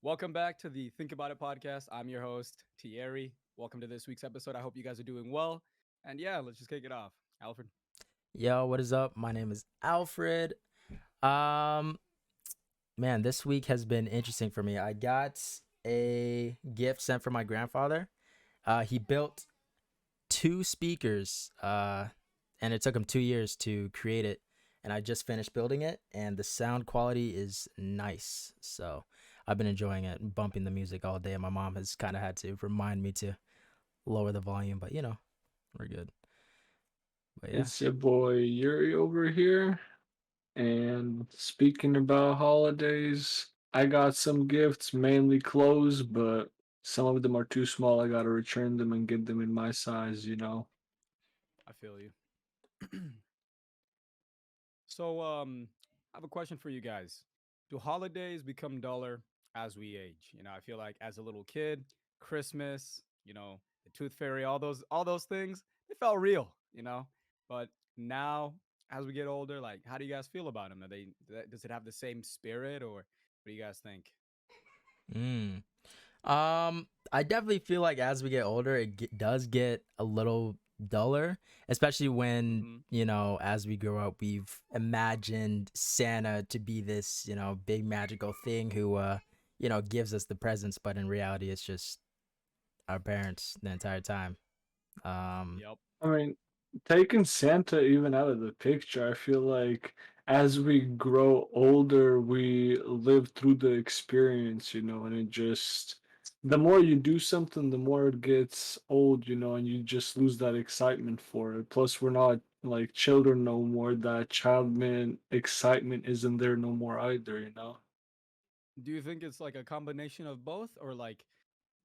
Welcome back to the Think About It podcast. I'm your host, Thierry. Welcome to this week's episode. I hope you guys are doing well. And yeah, let's just kick it off. Alfred. Yo, what is up? My name is Alfred. Um, man, this week has been interesting for me. I got a gift sent from my grandfather. He built two speakers, and it took him 2 years to create it. And I just finished building it, and the sound quality is nice. So I've been enjoying it and bumping the music all day. And my mom has kind of had to remind me to lower the volume, but we're good. But yeah. It's your boy Yuri over here. And speaking about holidays, I got some gifts, mainly clothes, but some of them are too small. I gotta return them and get them in my size. I feel you. So, I have a question for you guys. Do holidays become duller as we age? I feel like as a little kid, Christmas, the Tooth Fairy, all those things, they felt real. But now, as we get older, like, how do you guys feel about them? Does it have the same spirit, or what do you guys think? Mm. I definitely feel like as we get older, does get a little duller, especially when, Hmm. as we grow up, we've imagined Santa to be this, big magical thing who, gives us the presents, but in reality, it's just our parents the entire time. Um, Yep. I mean, taking Santa even out of the picture, I feel like as we grow older, we live through the experience, and it just the more you do something, the more it gets old, and you just lose that excitement for it. Plus, we're not like children no more. That childman excitement isn't there no more either. Do you think it's like a combination of both, or like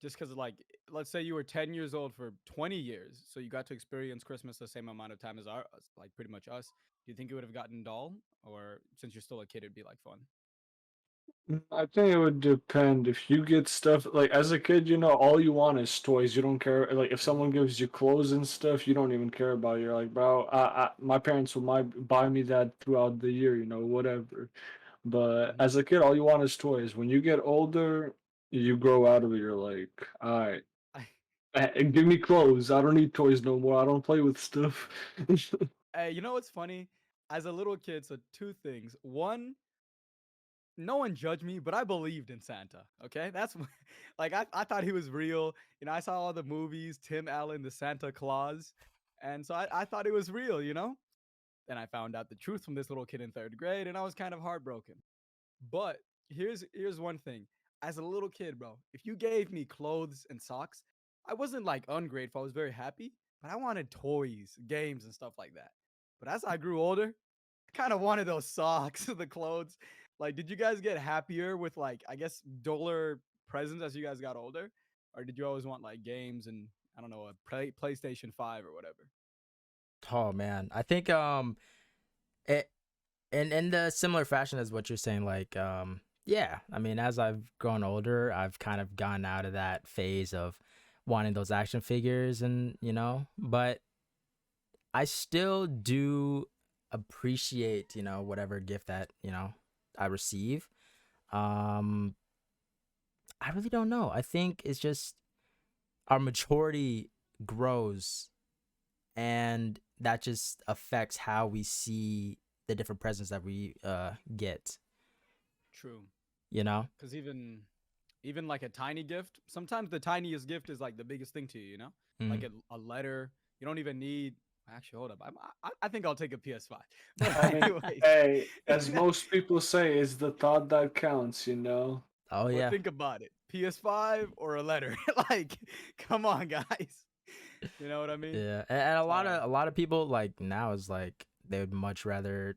just because, like, let's say you were 10 years old for 20 years, so you got to experience Christmas the same amount of time as like pretty much us. Do you think it would have gotten dull, or since you're still a kid, it'd be like fun? I think it would depend. If you get stuff like as a kid, all you want is toys. You don't care. Like if Hmm. someone gives you clothes and stuff, you don't even care about it. You're like, bro, my parents will buy me that throughout the year, whatever. But Hmm. as a kid, all you want is toys. When you get older, you grow out of it. You're like, all right, give me clothes. I don't need toys no more. I don't play with stuff. Hey, you know what's funny? As a little kid, so two things. One, no one judged me, but I believed in Santa. Okay, that's like I thought he was real. I saw all the movies, Tim Allen, the Santa Claus, and so I thought it was real. Then I found out the truth from this little kid in third grade, and I was kind of heartbroken. But here's one thing. As a little kid, bro, if you gave me clothes and socks, I wasn't like ungrateful. I was very happy, but I wanted toys, games, and stuff like that. But as I grew older, I kind of wanted those socks, the clothes. Like, did you guys get happier with, like, I guess, duller presents as you guys got older, or did you always want like games and, I don't know, a PlayStation 5 or whatever? oh man, I think it in the similar fashion as what you're saying, like yeah, I mean, as I've grown older, I've kind of gone out of that phase of wanting those action figures, and but I still do appreciate, whatever gift that, I receive. um I really don't know. I think it's just our maturity grows, and that just affects how we see the different presents that we get, True. you know Because even like a tiny gift, sometimes the tiniest gift is like the biggest thing to you. Like Mhm. a letter. You don't even need. Actually, hold up. I think I'll take a PS5. But I mean, anyways, hey, as most people say, it's the thought that counts. Oh but yeah. think about it: PS5 or a letter. Like, come on, guys. You know what I mean? Yeah, and a lot So of a lot of people like now is like they would much rather,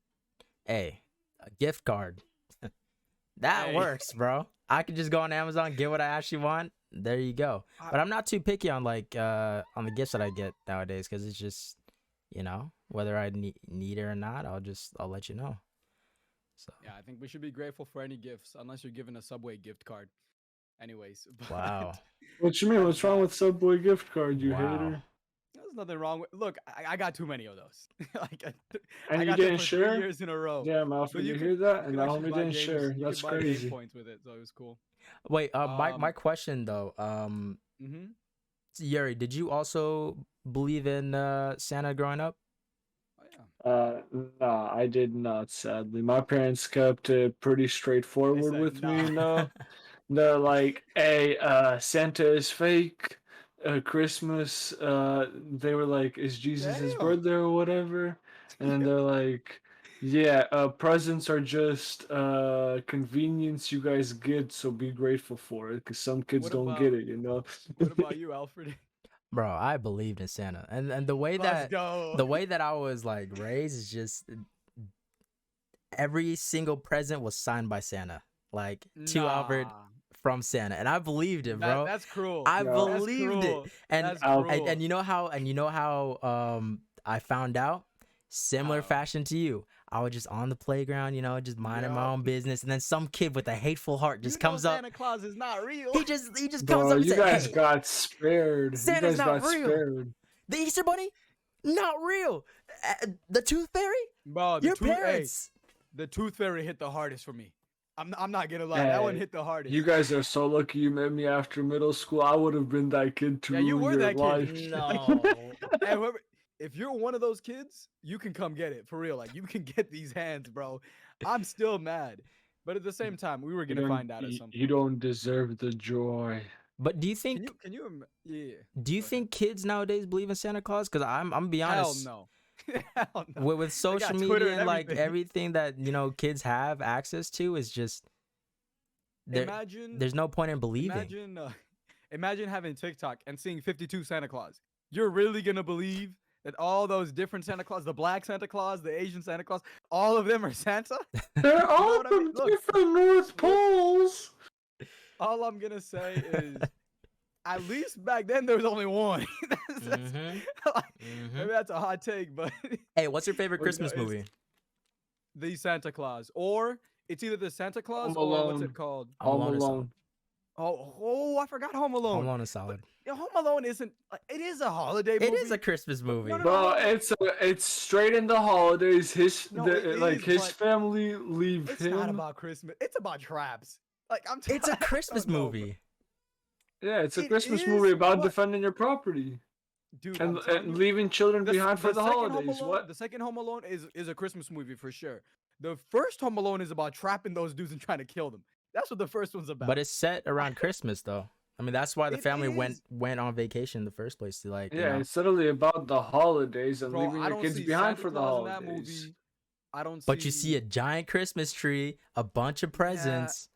hey, a gift card. That hey, works, bro. I could just go on Amazon, get what I actually want. There you go. I, But I'm not too picky on like on the gifts that I get nowadays, because it's just, whether I need it or not, I'll let you know. So yeah, I think we should be grateful for any gifts, unless you're given a Subway gift card. Anyways, but wow, What you mean? as What's wrong back with Subway gift card, you wow. hater? There's nothing wrong with. Look, I got too many of those. like And I you got them didn't for 3 share? years in a row. Damn, But Alfred, you hear that? you And could that actually homie buy didn't games. share. You could That's buy game crazy. points with it, so it was cool. Wait, my question though, Mm-hmm. Yuri, did you also believe in Santa growing up? Oh yeah. Nah, I did not, sadly. My parents kept it pretty They straightforward said with me, nah. you know? They're like, hey, Santa is fake. Christmas, they were like, is Jesus his Damn. birthday or whatever? And then they're like, yeah, presents are just convenience you guys get, so be grateful for it, because some kids What don't get about it, you know? what about you, Alfred? Bro, I believed in Santa, and the way Let's that go. I was like raised is just every single present was signed by Santa, like to Alfred Nah. from Santa, and I believed it, bro. That's cruel. I Yeah, That's believed it, cruel. and That's Al- cruel. and you know how I found out similar How? fashion to you. I was just on the playground, just minding my Yup. own business, and then some kid with a hateful heart just You know comes up. Santa Claus is not real. He just comes Bro, up and you says, guys "Hey, got spared. You Santa's guys not got real. spared. The Easter Bunny, not real. The Tooth Fairy, Bro, your parents." the Tooth Fairy hit the hardest for me. I'm not gonna lie. That one Hey, hit the hardest. you guys are so lucky you met me after middle school. I would have been that kid to Yeah, you ruin were your that kid. life. No. Hey, whoever, if you're one of those kids, you can come get it for real. Like you can get these hands, bro. I'm still mad, but at the same time, we were You gonna don't, find out at some you point. don't deserve the joy. But do you think Yeah. do you Go ahead. think kids nowadays believe in Santa Claus? Because I'm gonna be Hell honest. no. Hell no. With They social got Twitter media and and like everything. everything that kids have access to is just there. Imagine, There's no point in believing. imagine having TikTok and seeing 52 Santa Claus. You're really gonna believe that all those different Santa Claus, the black Santa Claus, the Asian Santa Claus, all of them are Santa? They're You know all what I mean? from Look, different North Poles. all I'm gonna say is, at least back then there was only one. Mhm. Like, Mhm. maybe that's a hot take, but Hey, what's your favorite well, Christmas it's movie? the Santa Claus, or it's either the Santa Claus Home or what's it Alone. called? Home Home Alone is solid. Alone. Oh, I forgot Home Alone. Home Alone is But solid. Home Alone isn't. It is a holiday movie. It is a Christmas movie. no, Bro, it's straight in the holidays. No, it Like is, his but family leave it's not him. about Christmas. It's about traps. Like I'm. It's a I Christmas don't know, bro. movie. Yeah, it's a It Christmas is, movie about but defending your property dude, I'm and, telling you, leaving children behind for the second Home holidays. Alone, What? the second Home Alone is a Christmas movie for sure. The first Home Alone is about trapping those dudes and trying to kill them. That's what the first one's about. But it's set around Christmas though. I mean, that's why the It family is. went on vacation in the first place to Yeah, it's literally about the holidays and Bro, leaving I your don't kids see behind Santa for the Claus in that holidays. movie. I don't see. But you see a giant Christmas tree, a bunch of presents,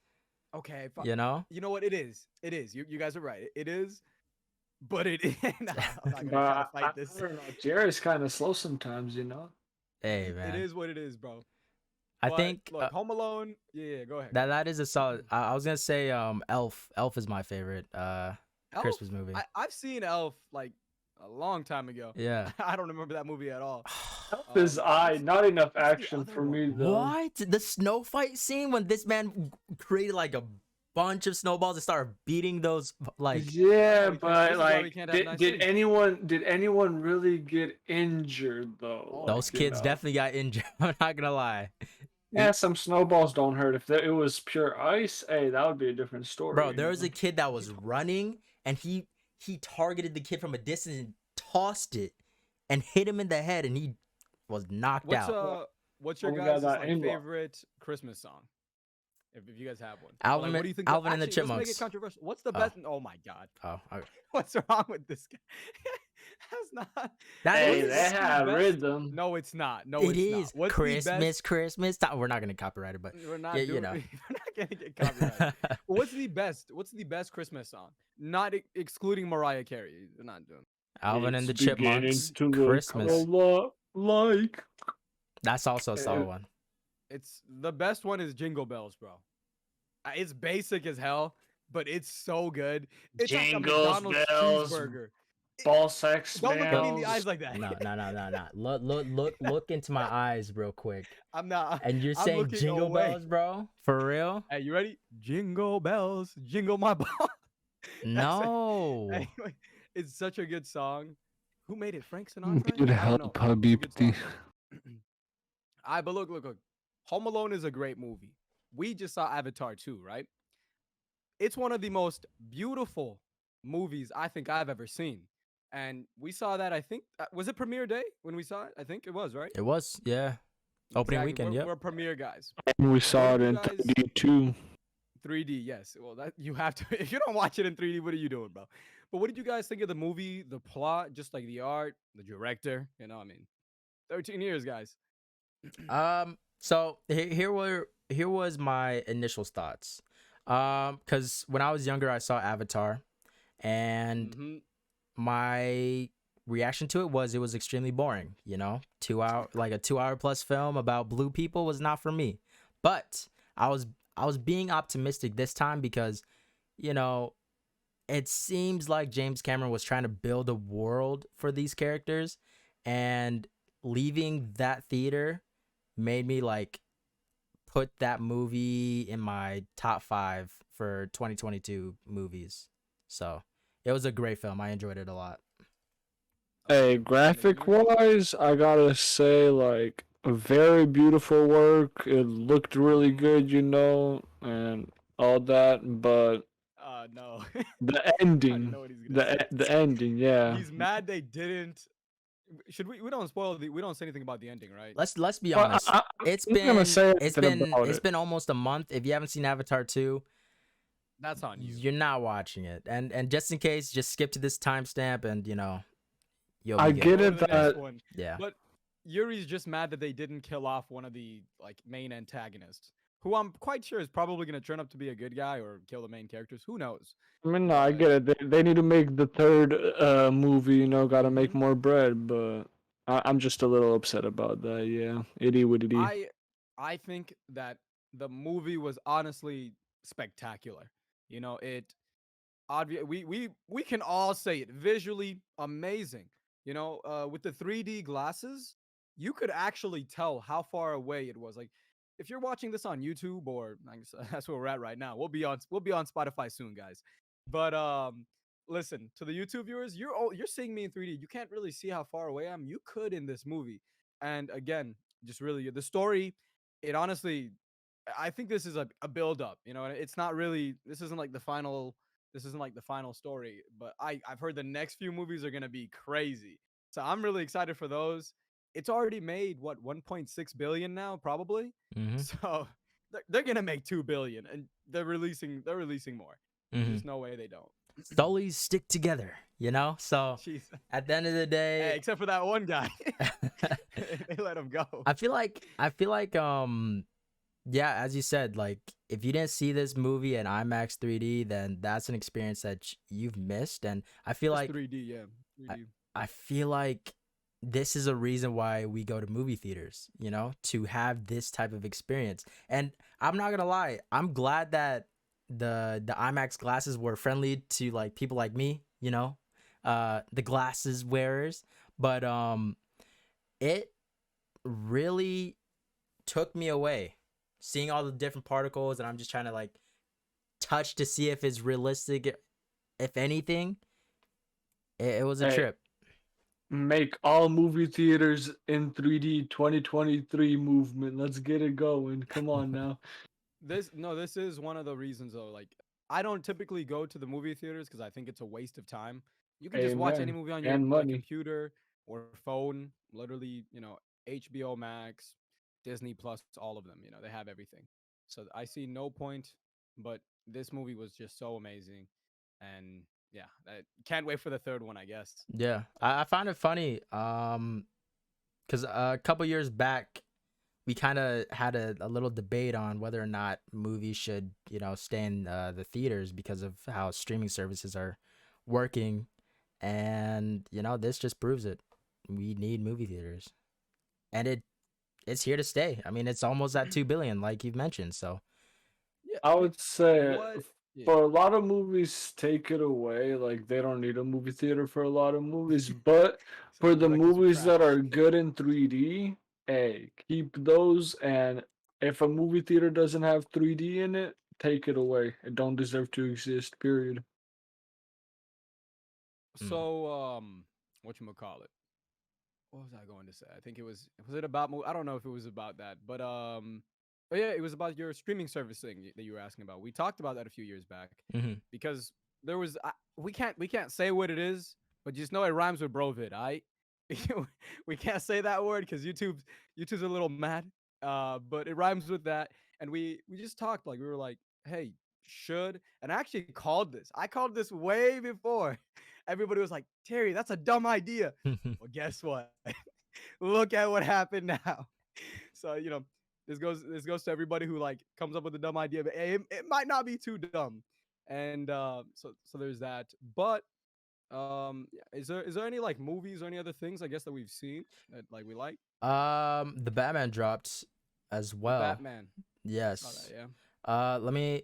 Okay, you know? you know what? It is. It is. You guys are right. It is. But it is. Nah, I'm not gonna try to But I fight this. don't know. Jerry's kind of slow sometimes, you know. Hey, It man. is what it is, bro. I But, think look, Home Alone. Yeah, go ahead. that is a solid. I was gonna say Elf. Elf is my favorite Elf? Christmas movie. I've seen Elf like a long time ago. Yeah. I don't remember that movie at all. His eye, what's- not enough what's the action other for one? me though. What? The snow fight scene when this man created like a bunch of snowballs and started beating those like Yeah, this but is why we like, can't have nice did things. anyone really get injured though? Oh, those Like, you kids know? definitely got injured. I'm not gonna lie. Yeah, some snowballs don't hurt. If it was pure ice, hey, that would be a different story. Bro, you there was know? a kid that was running and he targeted the kid from a distance and tossed it and hit him in the head and he was knocked out. What's your Oh, we guys' got that like, aimbot. favorite Christmas song? If you guys have one. Alvin Like, what do you think? Alvin and the Actually, let's make Chipmunks. it controversial. What's the Oh. best? Oh my god. Oh, okay. What's wrong with this guy? That's not. That Hey, is- they what's the have best- rhythm. No, it's not. No, It it's is not. What's Christmas time. We're not gonna copyright it, but the best? We're not yeah, doing. you know. We're not gonna get copyrighted. But what's the best? What's the best Christmas song? Not excluding Mariah Carey. They're not doing. Alvin and the It's beginning Chipmunks. to look Christmas. a lot like. That's also a solid one. It's the best one is Jingle Bells, bro. It's basic as hell, but it's so good. It's like a Jingles McDonald's bells, cheeseburger. Ball sex Don't look at me in the bells. eyes like that. No. Look into my eyes real quick. I'm not. And you're I'm saying looking jingle away. bells, bro? For real? Hey, you ready? Jingle bells, jingle my ball. No. Anyway, it's such a good song. Who made it? Frank Sinatra, I Good think. I don't help, know. It's a good Habibti. song though. I but look. Home Alone is a great movie. We just saw Avatar 2, right? It's one of the most beautiful movies I think I've ever seen. And we saw that, I think, was it premiere day when we saw it? I think it was, right? It was, yeah. Opening Exactly. weekend, yep. We're premiere guys. And we What saw did it you in guys 3D too. 3D? Yes. Well, that you have to. If you don't watch it in 3D, what are you doing, bro? But what did you guys think of the movie, the plot, just like the art, the director? I mean, 13 years, guys. So here was my initial thoughts. Because when I was younger, I saw Avatar, and Mm-hmm. my reaction to it was extremely boring. 2 hour, like a 2 hour plus film about blue people was not for me. But I was I was being optimistic this time because you know it seems like James Cameron was trying to build a world for these characters, and leaving that theater made me like put that movie in my top 5 for 2022 movies. So it was a great film. I enjoyed it a lot. Hey, And graphic Amir? wise, I gotta say, like, a very beautiful work. It looked really Mm-hmm. good, and all that, but No. the I already ending, know what he's gonna say. the ending, yeah. He's mad they didn't. Should we? We don't spoil the. We don't say anything about the ending, right? Let's be But honest. I'm not gonna say anything about It's it. been almost a month. If you haven't seen Avatar 2, That's on you. you're not watching it. And just in case, just skip to this timestamp and you'll I be good. get Go to it the next that one. Yeah. But Yuri's just mad that they didn't kill off one of the like main antagonists, who I'm quite sure is probably gonna turn up to be a good guy or kill the main characters. Who knows? I mean, no, I But get it. They need to make the third movie, gotta make mhm. more bread, but I'm just a little upset about that, yeah. Itty witty. I I think that the movie was honestly spectacular. It obvious we can all say it, visually amazing. With the 3D glasses, you could actually tell how far away it was. Like, if you're watching this on YouTube, or I guess that's where we're at right now, we'll be on Spotify soon, guys. But listen to the YouTube viewers. You're seeing me in 3D. You can't really see how far away I am. You could in this movie. And again, just really the story, it honestly, I think this is a build up. It's not really, this isn't like the final story, but I've heard the next few movies are gonna be crazy. So I'm really excited for those. It's already made what 1.6 billion now, probably. Mhm. So they're gonna make 2 billion, and they're releasing more. There's Mhm. just no way they don't. Stollies stick together. So Jeez. at the end of the Hey, day, except for that one guy, they let him go. I feel like yeah, as you said, like if you didn't see this movie in IMAX 3D, then that's an experience that you've missed. And Just 3D, yeah, I, 3D. I feel like this is a reason why we go to movie theaters, to have this type of experience. And I'm not gonna lie, I'm glad that the IMAX glasses were friendly to like people like me, the glasses wearers. But it really took me away seeing all the different particles, and I'm just trying to like touch to see if it's realistic. If anything, it was a Hey, trip. make all movie theaters in 3D 2023 movement. Let's get it going. Come on now. This is one of the reasons though. Like, I don't typically go to the movie theaters because I think it's a waste of time. You can just watch any Amen. movie on your And like money. computer or phone. Literally, HBO Max, Disney Plus, all of them. They have everything. So I see no point. But this movie was just so amazing, and yeah, I can't wait for the third one, I guess. Yeah, I find it funny. Because a couple years back, we kind of had a little debate on whether or not movies should, stay in the theaters because of how streaming services are working, and this just proves it. We need movie theaters, and it's here to stay. I mean, it's almost at 2 billion, like you've mentioned. So Yeah, I I mean, would say what? Yeah, for a lot of movies, take it away. Like they don't need a movie theater for a lot of movies. But some for the directors are movies that trash. are good in 3D, hey, keep those. And if a movie theater doesn't have 3D in it, take it away. It don't deserve to exist. Period. mm, So, whatchamacallit. What was I going to say? I think it was it about I don't know if it was about that, but yeah, it was about your streaming service thing that you were asking about. We talked about that a few years back Hmm. because there was we can't say what it is, but just know it rhymes with brovid. I we can't say that word because YouTube's a little mad. But it rhymes with that, and we just talked like we were like, hey, should and I actually called this. I called this way before. Everybody was like, Terry, that's a dumb idea. Well, guess what? Look at what happened now. So this goes to everybody who like comes up with a dumb idea, but hey, it might not be too dumb. And so there's that. But yeah, is there any like movies or any other things I guess that we've seen that like we like? The Batman dropped as The well. Batman. Saw that, Yes. yeah. Let me.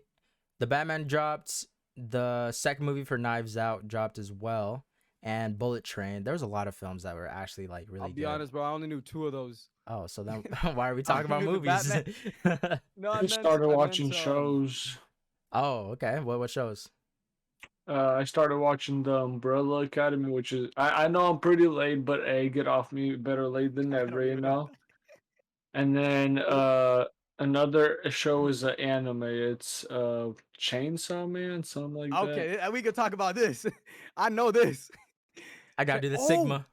The Batman dropped. The second movie for Knives Out dropped as well, and Bullet Train. There was a lot of films that were actually like I'll really be good. honest, bro. I only knew two of those. Oh, so then why are we I talking only about knew the movies? Batman. No, I started I watching meant shows. Oh, okay. What shows? I started watching the Umbrella Academy, which is I know I'm pretty late, but hey, get off me, better late than I never, don't you even know what know. that. And then What? another show is an anime. It's Chainsaw Man, something like that. Okay, we could talk about this. I know this. I gotta do the Oh, Sigma.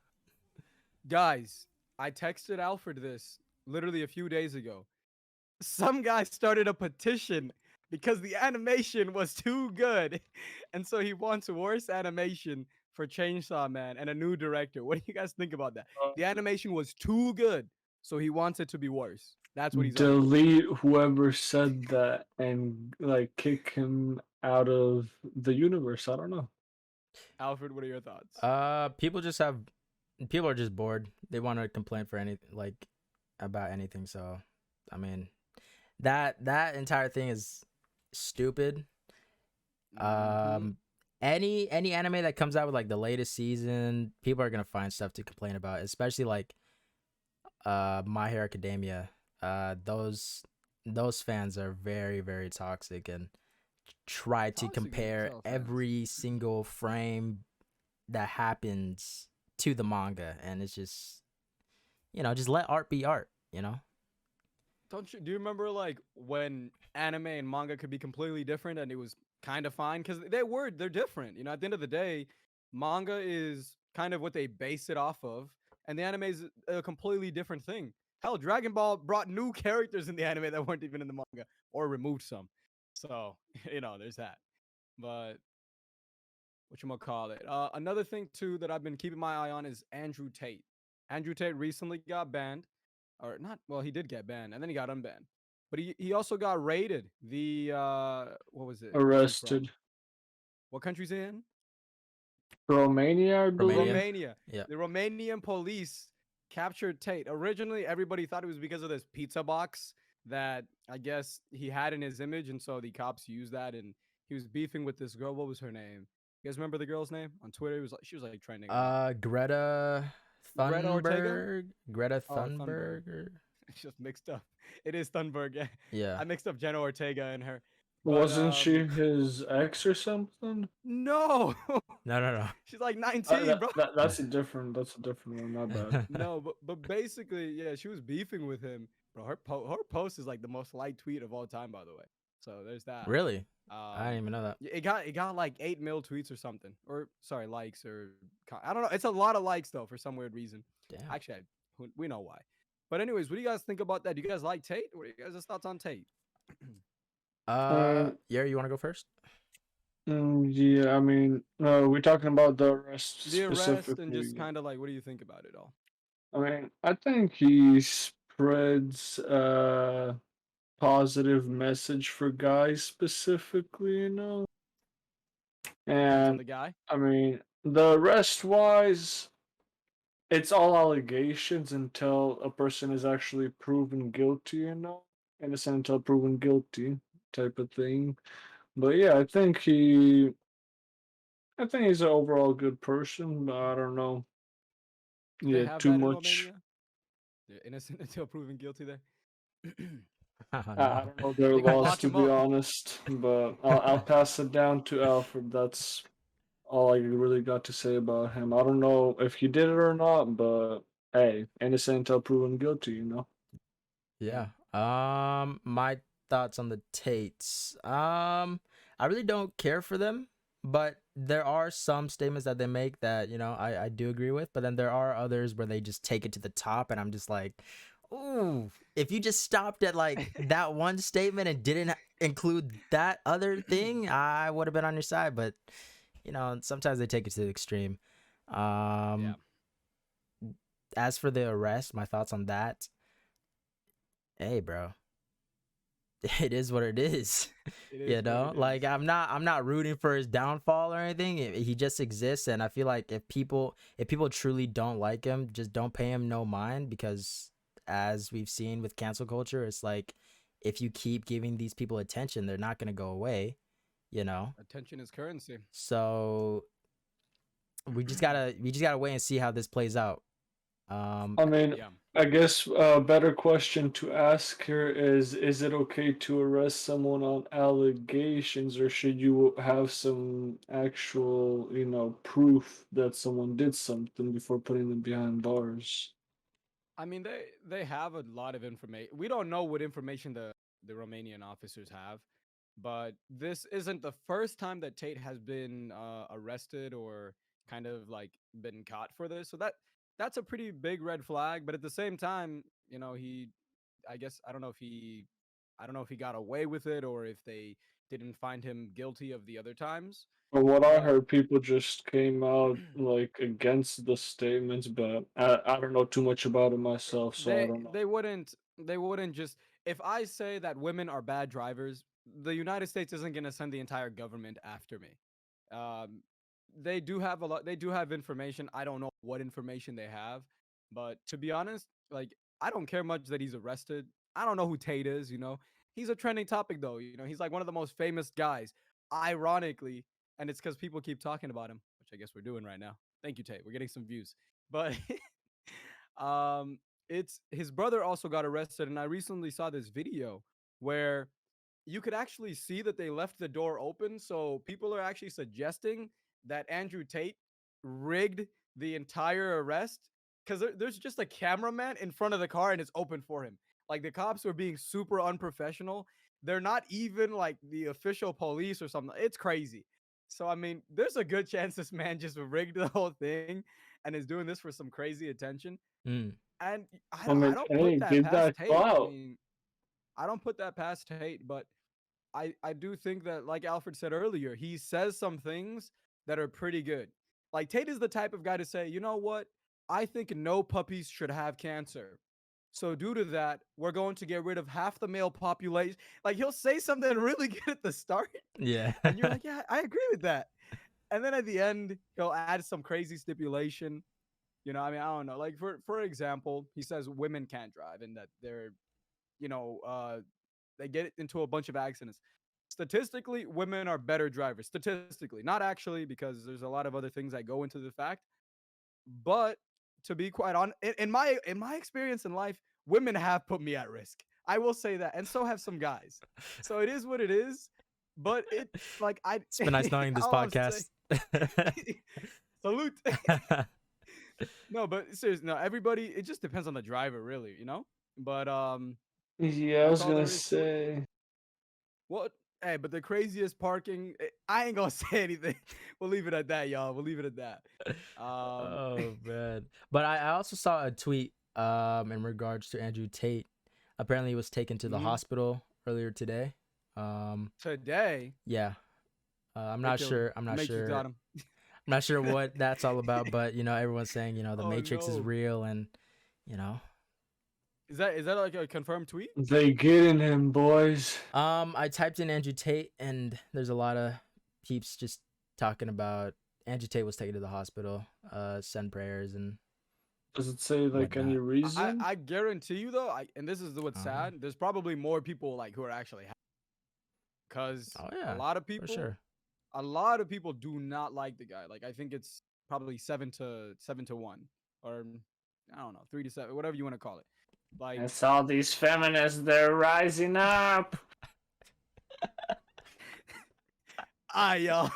guys, I texted Alfred this literally a few days ago. Some guy started a petition because the animation was too good. And so he wants worse animation for Chainsaw Man and a new director. What do you guys think about that? The animation was too good, so he wants it to be worse. That's what he's arguing. Delete whoever said that and like kick him out of the universe. I don't know. Alfred, what are your thoughts? People are just bored. They want to complain for anything like about anything. So, I mean, that entire thing is stupid. Mm-hmm. Um, any anime that comes out with like the latest season, people are gonna find stuff to complain about, especially like My Hero Academia. Those fans are very very toxic and try to Toxic compare Cell fans. every single frame that happens to the manga, and it's just just let art be art. Do you remember like when anime and manga could be completely different and it was kind of fine because they're different. At the end of the day, manga is kind of what they base it off of, and the anime is a completely different thing. Hell, Dragon Ball brought new characters in the anime that weren't even in the manga or removed some. So there's that. But whatchamacallit. Another thing too that I've been keeping my eye on is Andrew Tate. Andrew Tate recently got banned, or not? Well, he did get banned, and then he got unbanned. But he also got raided. The what was it? Where's he from? Arrested. What country's he in? Romania, I believe. Romania. Romania. Yeah. The Romanian police captured Tate. Originally, everybody thought it was because of this pizza box that I guess he had in his image, and so the cops used that, and he was beefing with this girl. What was her name? You guys remember the girl's name on Twitter? It was like she was like trending a lot. Greta Greta Ortega. Thunberg. Greta Oh, Thunberg. Thunberg. It's just mixed up. It is Thunberg. Yeah. Yeah. I mixed up Jenna Ortega and her. But Wasn't she his ex or something? no. No. She's like 19, bro. That's a different one. My bad. No, but basically, yeah, she was beefing with him, bro. Her post is like the most liked tweet of all time, by the way. So there's that. Really? I didn't even know that. It got like 8 mil tweets or something, or sorry, likes or I don't know. It's a lot of likes though for some weird reason. Damn. Actually, we know why. But anyways, what do you guys think about that? Do you guys like Tate? What are you guys' thoughts on Tate? Yeah, you want to go first? Yeah, I mean, we're talking about the arrest The arrest and specifically. just kind of like, what do you think about it all? I mean, I think he spreads positive message for guys specifically, Depends on And the guy. I mean, the arrest wise, it's all allegations until a person is actually proven guilty, innocent until proven guilty type of thing. But yeah, I think he's an overall good person, but I don't know. Do they Yeah, have too that in much. Romania? They're innocent until proven guilty there. I No. don't know their They can laws lock to him be up. honest, but I'll pass it down to Alfred. That's all I really got to say about him. I don't know if he did it or not, but hey, innocent until proven guilty, you know? Yeah. My thoughts on the Tates. I really don't care for them, but there are some statements that they make that, I do agree with, but then there are others where they just take it to the top and I'm just like, ooh, if you just stopped at like that one statement and didn't include that other thing, I would have been on your side, but sometimes they take it to the extreme. Yeah, Um, as for the arrest, my thoughts on that, hey, bro, it is what it is. it is what it Like is. I'm not rooting for his downfall or anything. He just exists, and I feel like if people truly don't like him, just don't pay him no mind, because as we've seen with cancel culture, it's like if you keep giving these people attention, they're not going to go away, you know. Attention is currency. So we just gotta wait and see how this plays out. I mean, Yeah. I guess a better question to ask here is it okay to arrest someone on allegations, or should you have some actual, proof that someone did something before putting them behind bars? I mean, they have a lot of information. We don't know what information the Romanian officers have, but this isn't the first time that Tate has been arrested or kind of like been caught for this. So that's a pretty big red flag. But at the same time, he I guess I don't know if he got away with it or if they didn't find him guilty of the other times. From what I But heard, people just came out like against the statements, but I don't know too much about it myself, so I they don't know. they wouldn't they wouldn't just if I say that women are bad drivers, the United States isn't going to send the entire government after me. Um, they do have a lot. They do have information. I don't know what information they have, but to be honest, like I don't care much that he's arrested. I don't know who Tate is. He's a trending topic though. He's like one of the most famous guys. Ironically, and it's because people keep talking about him, which I guess we're doing right now. Thank you, Tate. We're getting some views, but um, it's his brother also got arrested, and I recently saw this video where you could actually see that they left the door open. So people are actually suggesting that Andrew Tate rigged the entire arrest because there's just a cameraman in front of the car and it's open for him. Like the cops were being super unprofessional. They're not even like the official police or something. It's crazy. So I mean, there's a good chance this man just rigged the whole thing and is doing this for some crazy attention. Mm, And I I mean, don't put hey, that give past that Tate. I clout. mean, I don't put that past Tate, but I do think that, like Alfred said earlier, he says some things that are pretty good. Like Tate is the type of guy to say, you know what? I think no puppies should have cancer. So due to that, we're going to get rid of half the male population. Like he'll say something really good at the start, yeah. and you're like, yeah, I agree with that. And then at the end, he'll add some crazy stipulation. I mean, I don't know. Like for example, he says women can't drive and that you know, uh, they get into a bunch of accidents. Statistically, women are better drivers. Statistically, not actually, because there's a lot of other things that go into the fact. But to be quite honest, in my experience in life, women have put me at risk. I will say that, and so have some guys. So it is what it is. But it like I It's been nice knowing this all I'm saying. podcast. Salute. No, but seriously, no. Everybody, it just depends on the driver, really. But Yeah, I that's was all gonna there is to it. say. What? Hey, but the craziest parking, I ain't gonna say anything. We'll leave it at that, y'all. We'll leave it at that. Um, Oh man. But I also saw a tweet in regards to Andrew Tate. Apparently he was taken to the mhm. hospital earlier today. Um Today yeah. I'm they not killed him. sure. I'm The not Matrix sure. got him. I'm not sure what that's all about, but everyone's saying, the Oh Matrix is no! real, and you know. Is that like a confirmed tweet? They getting him, boys. I typed in Andrew Tate, and there's a lot of peeps just talking about Andrew Tate was taken to the hospital. Send prayers and Does it say like any whatnot. reason? I guarantee you though. And this is what's Um, sad. There's probably more people like who are actually because oh a yeah, lot of for people sure. a lot of people do not like the guy. Like I think it's probably 7-1, or I don't know, 3-7, whatever you want to call it. Like It's all these feminists, they're rising up. y'all.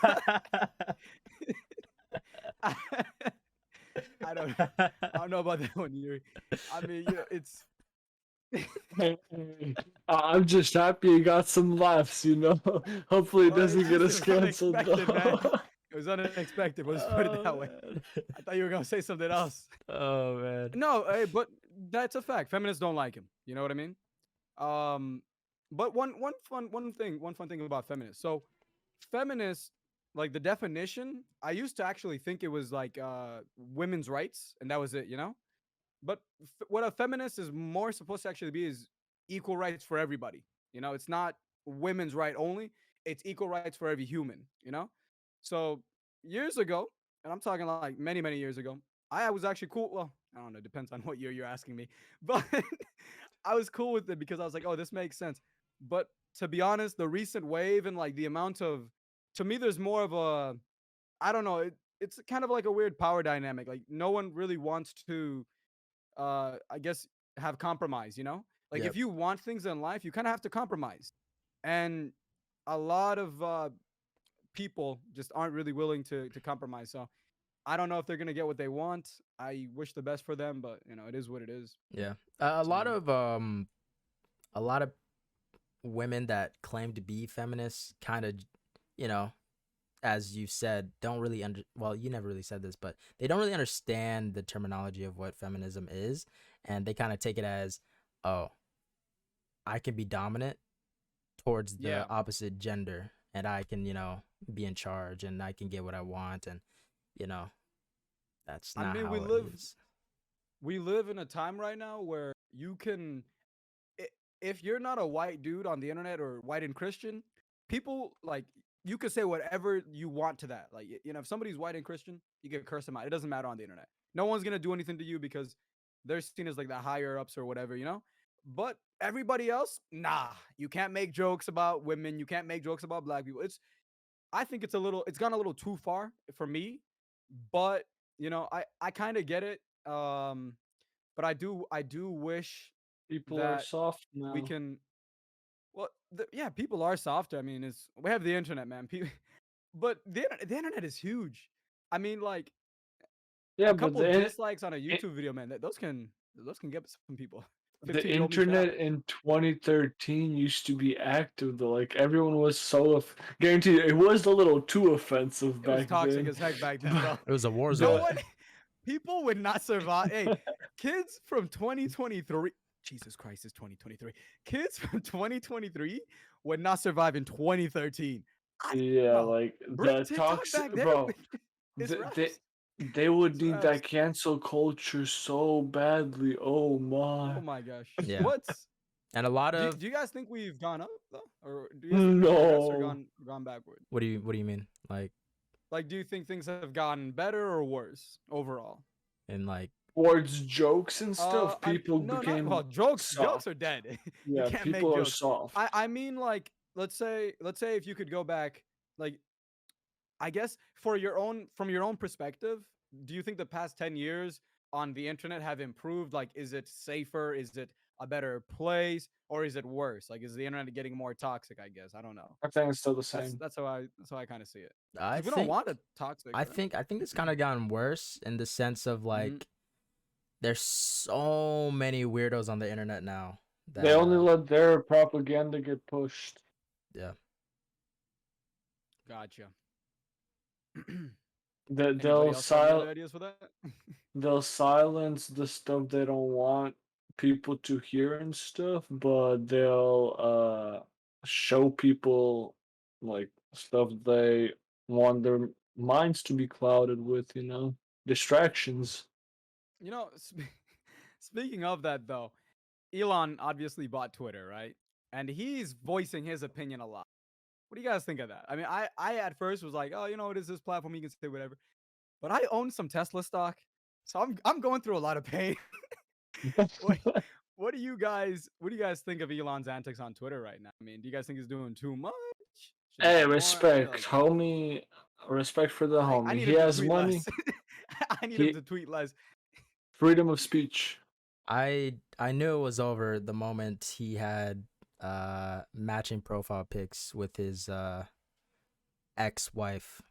I don't know about that one, Yuri. I mean, it's Hey, I'm just happy you got some laughs, you know. Hopefully it well, doesn't get it us was canceled unexpected, man. though. It was unexpected. Let's put it that Oh way. man. I thought you were gonna say something else. Oh man. No, but that's a fact. Feminists don't like him. You know what I mean? Um, but one fun thing about feminists. So, feminists, like the definition, I used to actually think it was like women's rights, and that was it. You know, but what a feminist is more supposed to actually be is equal rights for everybody. You know, it's not women's right only; it's equal rights for every human. You know, so years ago, and I'm talking like many years ago, I was actually cool. Well, I don't know, depends on what year you're asking me, but I was cool with it because I was like, oh, this makes sense. But to be honest, the recent wave and like the amount of, to me, there's more of a, I don't know, it's kind of like a weird power dynamic. Like no one really wants to I guess have compromise, you know? Like if Yep. you want things in life, you kind of have to compromise. And a lot of people just aren't really willing to compromise. So I don't know if they're gonna get what they want. I wish the best for them, but you know, it is what it is. Yeah. So A lot of women that claim to be feminists kind of, you know, as you said, don't really well, you never really said this, but they don't really understand the terminology of what feminism is, and they kind of take it as, oh, I can be dominant towards the yeah. opposite gender, and I can, you know, be in charge, and I can get what I want, and you know, that's I not mean, how it is. we live in a time right now where you can i- if you're not a white dude on the internet or white and Christian, people like you could say whatever you want to that. Like you know, if somebody's white and Christian, you can curse them out. It doesn't matter on the internet. No one's gonna do anything to you because they're seen as like the higher ups or whatever, you know. But everybody else, nah, you can't make jokes about women. You can't make jokes about black people. I think it's gone a little too far for me. But you know, I kind of get it. But I do wish People are that soft we now. can well yeah, people are softer. I mean, it's we have the internet, man. But the internet is huge. I mean, like Yeah, a but couple dislikes on a it, YouTube video, man, those can get some people. the 15-year-old me fed up. internet in 2013 used to be active though. Like everyone was so guaranteed it was a little too offensive It was back toxic then. as heck back then, But, bro. It was a war No zone. but one people would not survive. Hey, kids from 2023, Jesus Christ, is 2023. Kids from 2023 would not survive in 2013. yeah, Bro, like bring the TikTok toxic back there. bro. It's They raps. they would It's need raps. that cancel culture so badly. Oh Oh my. my gosh. Yeah, What's and a lot of do you guys think we've gone up though? Or do you guys think we've progressed or No. gone backward? what do you mean, like Like do you think things have gotten better or worse overall? in like Towards jokes and stuff, I'm people no, not well. became Jokes soft. are dead. You Yeah, can't make people are jokes. soft. I mean, like, let's say if you could go back, like, I guess for your own from your own perspective, do you think the past 10 years on the internet have improved? Like, is it safer? Is it a better place, or is it worse? Like, is the internet getting more toxic? I guess I don't know. I think it's still the same. That's how I kind of see it. I Because we don't think want a toxic, right? I think it's kind of gotten worse in the sense of Mm-hmm. like there's so many weirdos on the internet now They that only let their propaganda get pushed. yeah. Gotcha. That Anybody else got any other ideas for that? they'll silence the stuff they don't want people to hear and stuff, but they'll show people like stuff they want their minds to be clouded with, you know, distractions. You know, speaking of that though, Elon obviously bought Twitter, right? And he's voicing his opinion a lot. What do you guys think of that? I mean, I at first was like, oh, you know, it is this platform, you can say whatever. But I own some Tesla stock, so I'm going through a lot of pain. what what do you guys think of Elon's antics on Twitter right now? I mean, do you guys think he's doing too much? Should he Hey, do more? I mean, respect, like homie. Respect for the I homie. need He him to has tweet money. less. I need him He to tweet less. freedom of speech. I knew it was over the moment he had matching profile pics with his ex-wife.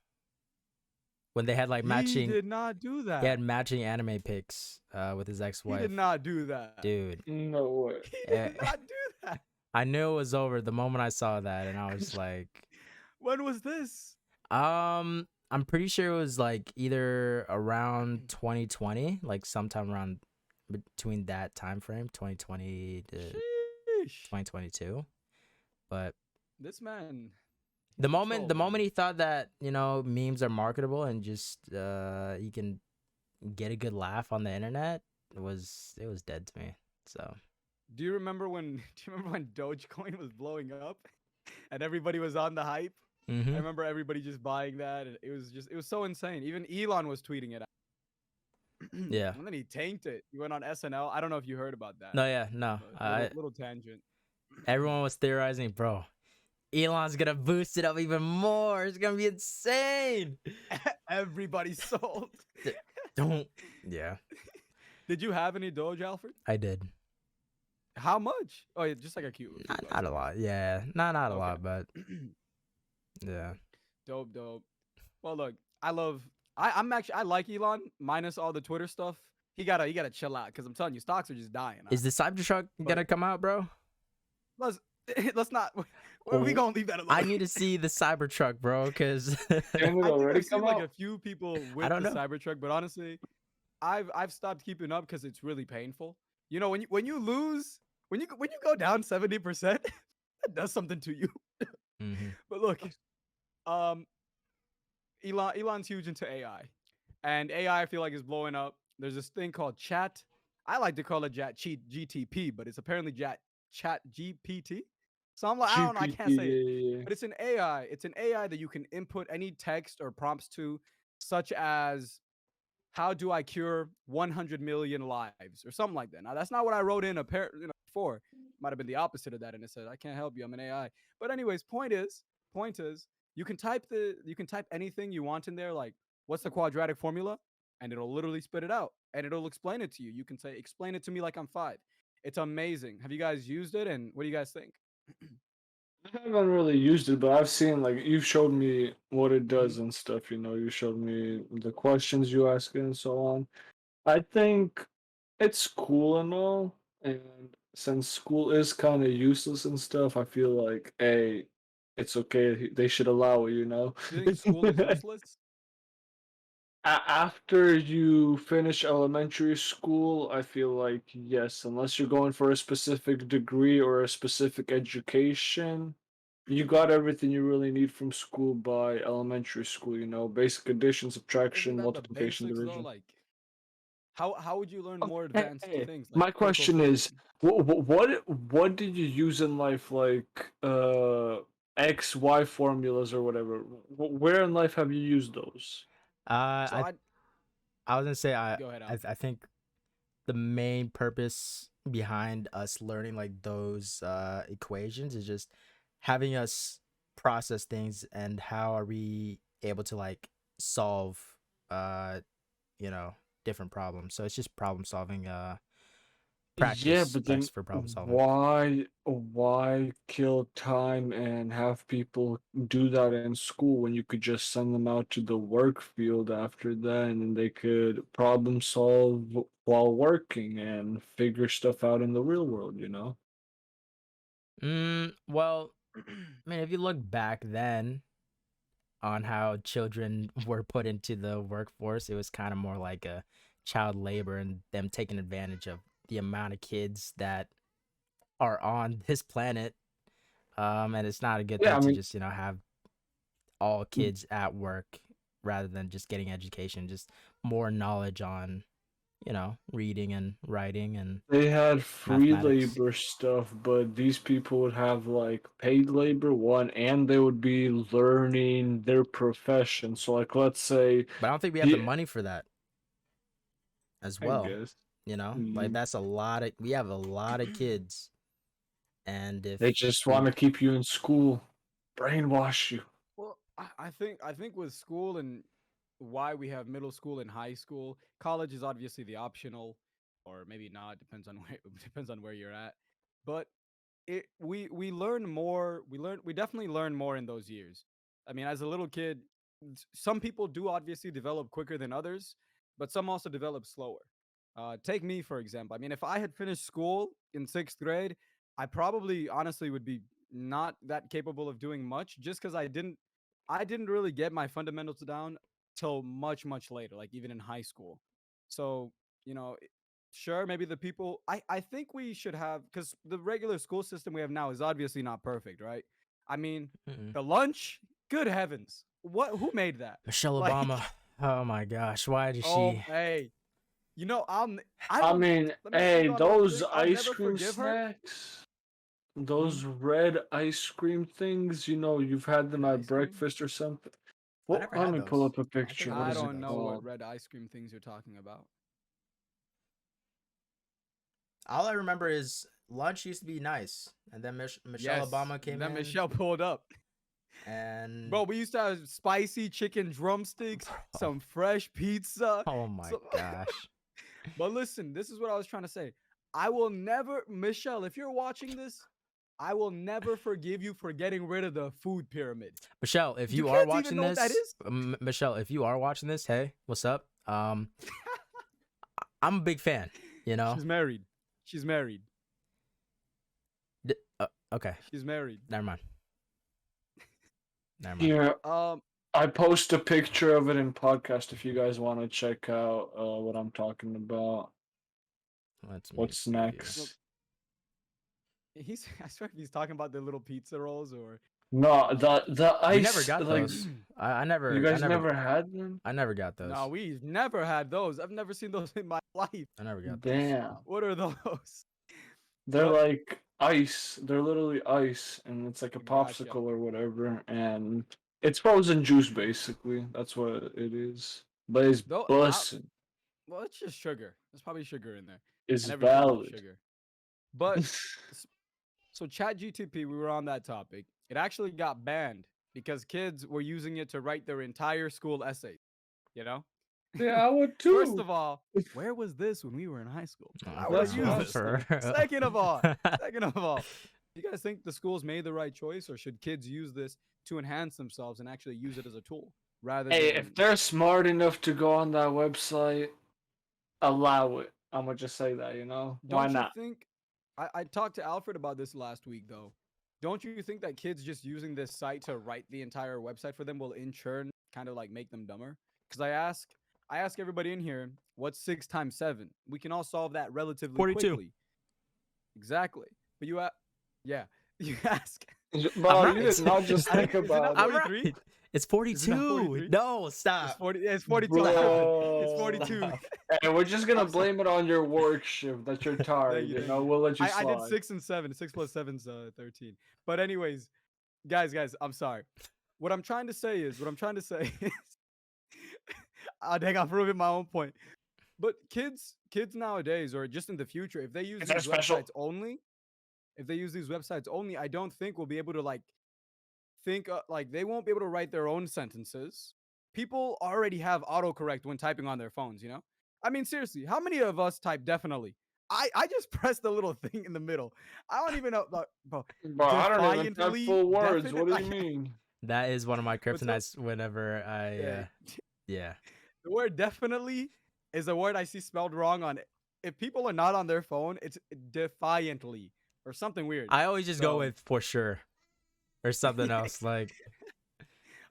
when they had like He matching. did not do He had that. matching anime pics with his He did ex-wife. not do that. Dude, No way. He eh, did not do that. I knew it was over the moment I saw that, and I was like, When was this? I'm pretty sure it was like either around 2020, like sometime around between that time frame, 2020 to Sheesh. 2022. But This man, the he's a moment troll, the moment man. he thought that, memes are marketable and just he can get a good laugh on the internet, it was dead to me. So, Do you remember when? Do you remember when Dogecoin was blowing up, and everybody was on the hype? I mhm. remember everybody just buying that, and it was so insane. Even Elon was tweeting it out. Yeah. And then he tanked it. He went on SNL. I don't know if you heard about that, No, yeah, no. but little tangent. Everyone was theorizing, bro. Elon's gonna boost it up even more. It's gonna be insane. Everybody sold. D- Don't. Yeah, Did you have any Doge, Alfred? I did. How much? Oh, yeah, just like a few Not, bucks, not I a guess. lot. Yeah, not a Okay. lot, but yeah. Dope, dope. Well, look, I'm actually I like Elon minus all the Twitter stuff. He gotta chill out because I'm telling you, stocks are just dying. Huh? Is the Cybertruck But gonna come out, bro? let's let's not. We Oh, gonna leave that I alone. need to see the Cybertruck, bro, because Didn't it I think already I've seen come like out? a few people I with don't the know. Cybertruck, but honestly, I've stopped keeping up because it's really painful. You know, when you lose, when you go down 70%, that does something to you. Hmm. But look, um, Elon's huge into AI, and AI I feel like is blowing up. There's this thing called Chat. I like to call it Chat GTP, but it's apparently Chat GPT. So I'm like, I don't know, I GPT, can't say it, yeah, yeah. but it's an AI. It's an AI that you can input any text or prompts to, such as how do I cure 100 million lives or something like that. Now that's not what I wrote in before. Might have been the opposite of that, and it said I can't help you. I'm an AI. But anyways, point is, you can type anything you want in there, like what's the quadratic formula, and it'll literally spit it out, and it'll explain it to you. You can say explain it to me like I'm five. It's amazing. Have you guys used it, and what do you guys think? I haven't really used it, but I've seen like you've showed me what it Hmm. does and stuff, you know, you showed me the questions you ask it and so on. I think it's cool and all, and since school is kind of useless and stuff, I feel like, hey, it's okay. They should allow it, you know. You think school is useless? After you finish elementary school, I feel like yes, unless you're going for a specific degree or a specific education, you got everything you really need from school by elementary school, you know, basic addition, Isn't subtraction, that the multiplication, basics though? division. Like, how would you learn more advanced Okay, things like my critical question thinking? is, what did you use in life, like X, Y formulas or whatever? Where in life have you used those? So I I I was gonna say Go ahead, I Alfred. I think the main purpose behind us learning like those equations is just having us process things and how are we able to like solve uh you know different problems. So it's just problem solving, Yeah, practice but practice then for problem solving. why kill time and have people do that in school when you could just send them out to the work field after that and they could problem solve while working and figure stuff out in the real world, you know? Well, I mean, if you look back then on how children were put into the workforce, it was kind of more like a child labor and them taking advantage of the amount of kids that are on this planet. And it's not a good Yeah, thing I to mean, just, have all kids at work rather than just getting education, just more knowledge on, reading and writing and they had free mathematics. labor stuff, but these people would have like paid labor one, and they would be learning their profession. So, like, let's say, But I don't think we have the yeah, money for that as I well. guess. Like Mm, that's we have a lot of kids. And if they just we want to keep you in school, brainwash you. Well, I think with school and why we have middle school and high school, college is obviously the optional, or maybe not. Depends on where depends on where you're at. But we learn more. We definitely learn more in those years. I mean, as a little kid, some people do obviously develop quicker than others, but some also develop slower. Take me for example. I mean, if I had finished school in sixth grade, I probably honestly would be not that capable of doing much, just because I didn't really get my fundamentals down till much later, like even in high school. So you know, sure, maybe the people I think we should have, because the regular school system we have now is obviously not perfect, right? I mean, Mm-mm. the lunch, good heavens, who made that? Michelle Obama. Like, Oh my gosh, why did oh she? hey, I I will. mean, Let me tell hey, you another those thing. I'll ice never cream forgive her. snacks, Mhm. those red ice cream things, you've had them Red at ice cream. breakfast or something. I Well, never let had me pull those. up a I don't think picture. I've What I ever is had it don't know those. what called? red ice cream things you're talking about. All I remember is lunch used to be nice, and then Michelle Yes, Obama came then in, Michelle pulled up. and Bro, we used to have spicy chicken drumsticks, bro, some fresh pizza. oh my So, gosh, but listen, this is what I was trying to say. I will never, Michelle, if you're watching this, I will never forgive you for getting rid of the food pyramid. Michelle, if Do you are kids even watching know what that this, is? Michelle, if you are watching this, hey, what's up? I'm a big fan. You know, She's married. She's married. Okay, She's married. never mind, never mind. Here, Um, I post a picture of it in podcast if you guys want to check out what I'm talking about. Let's mute What's preview. no, next? I swear if he's talking about the little pizza rolls or No, um the We never ice got like those. I you never, guys never had them? I never got no, those. we've never had those. I've never seen those in my life. I never got those. Damn. What are those? They're But like ice. They're literally ice, and it's like a gotcha. popsicle or whatever, and it's frozen juice basically. That's what it is. But it's Though bussin'. well, it's just sugar. There's probably sugar in there. It's And everything is valid. sugar. But s- so Chat GTP, we were on that topic. It actually got banned because kids were using it to write their entire school essays, you know? Yeah, I would First too. of all, where was this when we were in high school? Why would I That's use what I'm this? saying. Second of all, second of all, you guys think the schools made the right choice, or should kids use this to enhance themselves and actually use it as a tool rather Hey, than? if they're smart enough to go on that website, allow it. I'm gonna just say that, Why Don't you not? think? I talked to Alfred about this last week, though. Don't you think that kids just using this site to write the entire website for them will in turn kind of like make them dumber? Because I ask everybody in here, what's 6 times 7? We can all solve that relatively 42. quickly. Exactly. But yeah, you ask. I'm Bro, you right. did not just think Is it not about I'm it. 43? right. It's Is it not 42. 43? No, It's stop. 40. Yeah, it's 42. It's 42. Bro. Hey, we're just gonna I'm sorry. blame it on your work shift that you're Thank tired, you, thank you. We'll let you I did slide. 6 and 7. 6 plus 7's 13. But anyways, guys, I'm sorry. What I'm trying to say is, I think I've proven my own point. But kids nowadays, or just in the future, if they use Is that these special? websites only, I don't think we'll be able to like think like they won't be able to write their own sentences. People already have autocorrect when typing on their phones, you know? I mean, seriously, how many of us type definitely? I just press the little thing in the middle. I don't even know, bro. Bro, I don't even type Defiantly, full words. definite. What do you mean? That is one of my What's up? kryptonites whenever I, Yeah, yeah. the word definitely is a word I see spelled wrong on. If people are not on their phone, it's defiantly or something weird. I always just go So, with for sure or something else. Like,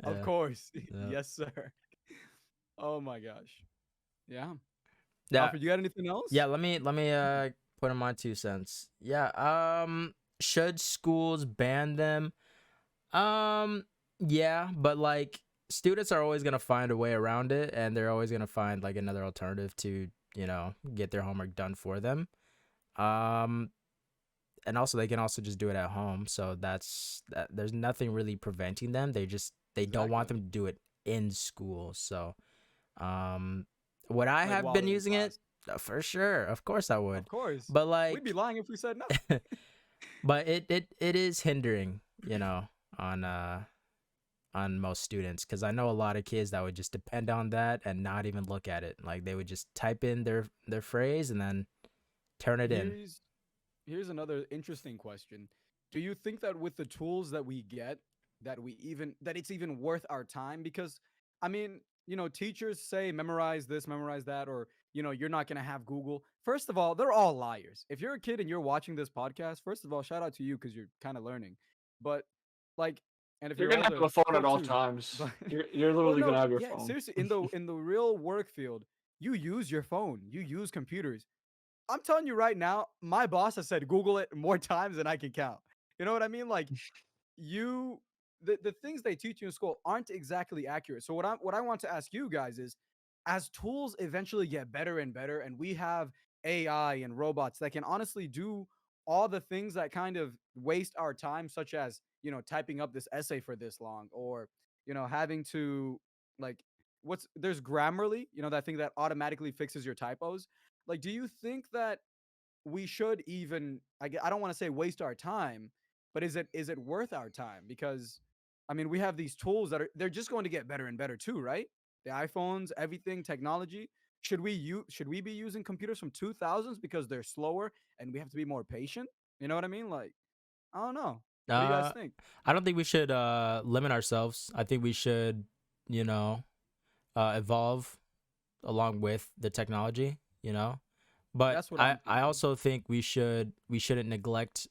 of yeah, course, yeah. yes, sir. Oh my gosh, yeah. Yeah, Alfred, you got anything else? yeah. Let me put in my 2 cents. Yeah. Should schools ban them? Yeah, but like students are always gonna find a way around it, and they're always gonna find like another alternative to get their homework done for them. Um, and also they can also just do it at home. So that. There's nothing really preventing them. They don't want Exactly. them to do it in school. So, would I Like have while been they're in using it? class. For sure, of course I would. Of course. But We'd be like, lying if we said no. but it is hindering, on most students, because I know a lot of kids that would just depend on that and not even look at it. Like they would just type in their phrase and then turn it in. Here's another interesting question. Do you think that with the tools that we get, that it's even worth our time? Because I mean, teachers say memorize this, memorize that, or you're not gonna have Google. First of all, they're all liars. If you're a kid and you're watching this podcast, first of all, shout out to you because you're kind of learning. But like, and if You're you're gonna have older, a phone at cool all too. times. But You're well, literally no, gonna have your yeah, phone. seriously, in the real work field, you use your phone, you use computers. I'm telling you right now, my boss has said Google it more times than I can count. You know what I mean? Like you the things they teach you in school aren't exactly accurate. So what I want to ask you guys is, as tools eventually get better and better and we have AI and robots that can honestly do all the things that kind of waste our time, such as, typing up this essay for this long, or, having to, like, what's there's Grammarly, that thing that automatically fixes your typos. Like, do you think that we should even, I don't want to say waste our time, but is it worth our time? Because I mean, we have these tools that they're just going to get better and better too, right? The iPhones, everything, technology. Should we be using computers from 2000s because they're slower and we have to be more patient? You know what I mean? Like, I don't know. What do you guys Uh, think? I don't think we should limit ourselves. I think we should, you know, evolve along with the technology. You know, but That's what I I'm I thinking. also think we shouldn't neglect